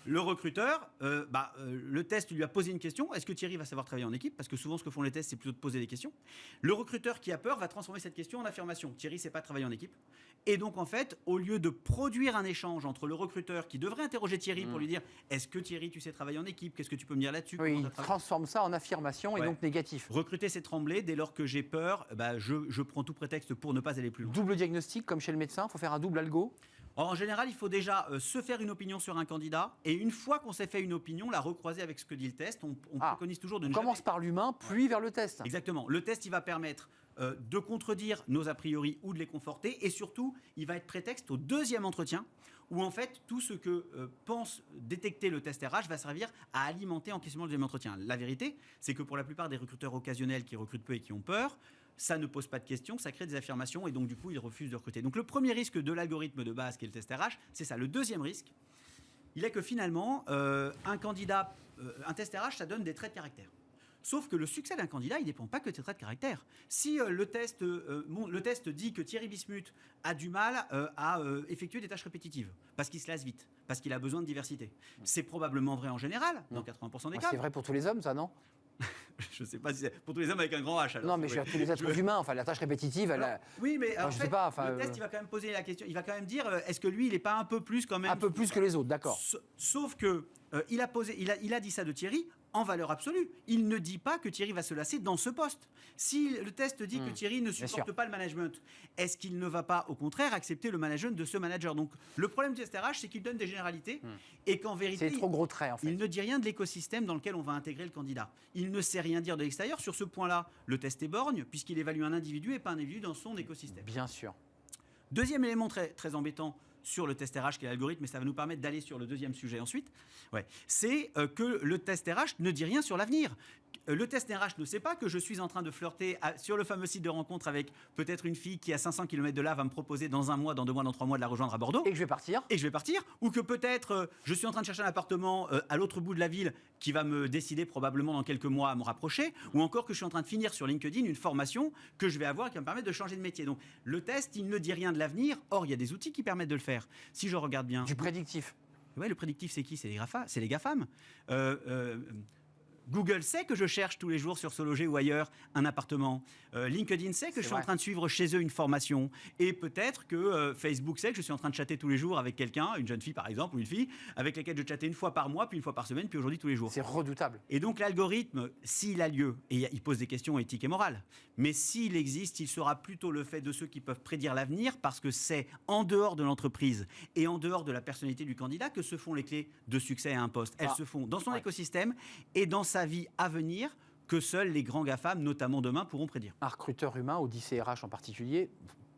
Le recruteur, le test lui a posé une question. Est-ce que Thierry va savoir travailler en équipe? Parce que souvent, ce que font les tests, c'est plutôt de poser des questions. Le recruteur qui a peur va transformer cette question en affirmation. Thierry ne sait pas travailler en équipe. Et donc, en fait, au lieu de produire un échange entre le recruteur qui devrait interroger Thierry pour lui dire est-ce que Thierry, tu sais travailler en équipe? Qu'est-ce que tu peux me dire là-dessus? Oui, il transforme ça en affirmation et donc négatif. Recruter, c'est trembler. Dès lors que j'ai peur, je prends tout prétexte pour ne pas aller plus loin. Double diagnostic, comme chez le médecin, il faut faire un double algo. Or, en général, il faut déjà se faire une opinion sur un candidat et une fois qu'on s'est fait une opinion, la recroiser avec ce que dit le test. On préconise toujours de ne commence par l'humain, puis vers le test. Exactement. Le test, il va permettre de contredire nos a priori ou de les conforter et surtout, il va être prétexte au deuxième entretien où en fait, tout ce que pense détecter le test RH va servir à alimenter en question le deuxième entretien. La vérité, c'est que pour la plupart des recruteurs occasionnels qui recrutent peu et qui ont peur, ça ne pose pas de questions, ça crée des affirmations et donc du coup, ils refusent de recruter. Donc le premier risque de l'algorithme de base qui est le test RH, c'est ça. Le deuxième risque, il est que finalement, un test RH, ça donne des traits de caractère. Sauf que le succès d'un candidat, il ne dépend pas que de ses traits de caractère. Si le test dit que Thierry Bismuth a du mal à effectuer des tâches répétitives, parce qu'il se lasse vite, parce qu'il a besoin de diversité, c'est probablement vrai en général, dans 80% des cas. C'est vrai pour tous les hommes, ça, non? Je ne sais pas si c'est pour tous les hommes avec un grand H. Alors, non, mais je veux dire, tous les êtres humains, enfin, la tâche répétitive, oui, mais je sais pas. Enfin, le test, il va quand même poser la question. Il va quand même dire, est-ce que lui, il n'est pas un peu plus quand même. Un peu plus que les autres, d'accord. Sauf que il a dit ça de Thierry en valeur absolue. Il ne dit pas que Thierry va se lasser dans ce poste. Si le test dit que Thierry ne supporte pas le management, est-ce qu'il ne va pas, au contraire, accepter le management de ce manager? Donc, le problème du test RH, c'est qu'il donne des généralités et qu'en vérité, c'est trop gros traits, en fait. Il ne dit rien de l'écosystème dans lequel on va intégrer le candidat. Il ne sait rien dire de l'extérieur. Sur ce point-là, le test est borgne, puisqu'il évalue un individu et pas un individu dans son écosystème. Bien sûr. Deuxième élément très, très embêtant sur le test RH qui est l'algorithme, mais ça va nous permettre d'aller sur le deuxième sujet ensuite, c'est que le test RH ne dit rien sur l'avenir. Le test RH ne sait pas que je suis en train de flirter sur le fameux site de rencontre avec peut-être une fille qui, à 500 km de là, va me proposer dans 1 mois, dans 2 mois, dans 3 mois de la rejoindre à Bordeaux. Et que je vais partir. Ou que peut-être je suis en train de chercher un appartement à l'autre bout de la ville qui va me décider probablement dans quelques mois à me rapprocher. Ou encore que je suis en train de finir sur LinkedIn une formation que je vais avoir qui va me permettre de changer de métier. Donc le test, il ne dit rien de l'avenir. Or, il y a des outils qui permettent de le faire. Si je regarde bien. Du prédictif. Oui, le prédictif, c'est qui? C'est les GAFAM. Google sait que je cherche tous les jours sur SoLoger ou ailleurs un appartement. LinkedIn sait que je suis en train de suivre chez eux une formation. Et peut-être que Facebook sait que je suis en train de chatter tous les jours avec quelqu'un, une jeune fille par exemple, ou une fille, avec laquelle je chattais une fois par mois, puis une fois par semaine, puis aujourd'hui tous les jours. C'est redoutable. Et donc l'algorithme, s'il a lieu, et il pose des questions éthiques et morales, mais s'il existe, il sera plutôt le fait de ceux qui peuvent prédire l'avenir, parce que c'est en dehors de l'entreprise et en dehors de la personnalité du candidat que se font les clés de succès à un poste. Elles se font dans son écosystème et dans sa vie à venir, que seuls les grands GAFAM, notamment demain, pourront prédire. Un recruteur humain, Odyssée RH en particulier,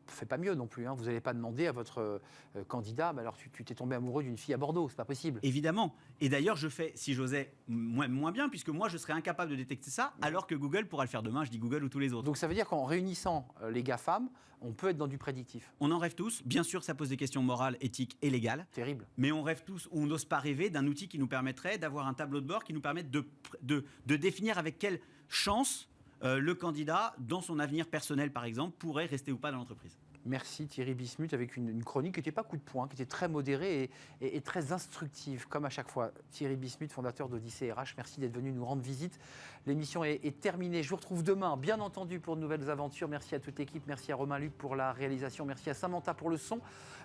fait pas mieux non plus. Vous n'allez pas demander à votre candidat, alors tu t'es tombé amoureux d'une fille à Bordeaux, c'est pas possible. Évidemment. Et d'ailleurs, je fais, si j'osais, moins bien, puisque moi, je serais incapable de détecter ça, alors que Google pourra le faire demain. Je dis Google ou tous les autres. Donc ça veut dire qu'en réunissant les GAFAM, on peut être dans du prédictif. On en rêve tous. Bien sûr, ça pose des questions morales, éthiques et légales. Terrible. Mais on rêve tous, on n'ose pas rêver d'un outil qui nous permettrait d'avoir un tableau de bord qui nous permette de définir avec quelle chance le candidat, dans son avenir personnel par exemple, pourrait rester ou pas dans l'entreprise. Merci Thierry Bismuth avec une chronique qui n'était pas coup de poing, qui était très modérée et très instructive, comme à chaque fois. Thierry Bismuth, fondateur d'Odyssée RH, merci d'être venu nous rendre visite. L'émission est terminée. Je vous retrouve demain, bien entendu, pour de nouvelles aventures. Merci à toute l'équipe, merci à Romain Luc pour la réalisation, merci à Samantha pour le son,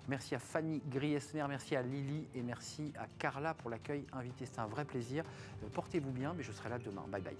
merci à Fanny Griesmer, merci à Lily et merci à Carla pour l'accueil invité. C'était un vrai plaisir. Portez-vous bien, mais je serai là demain. Bye bye.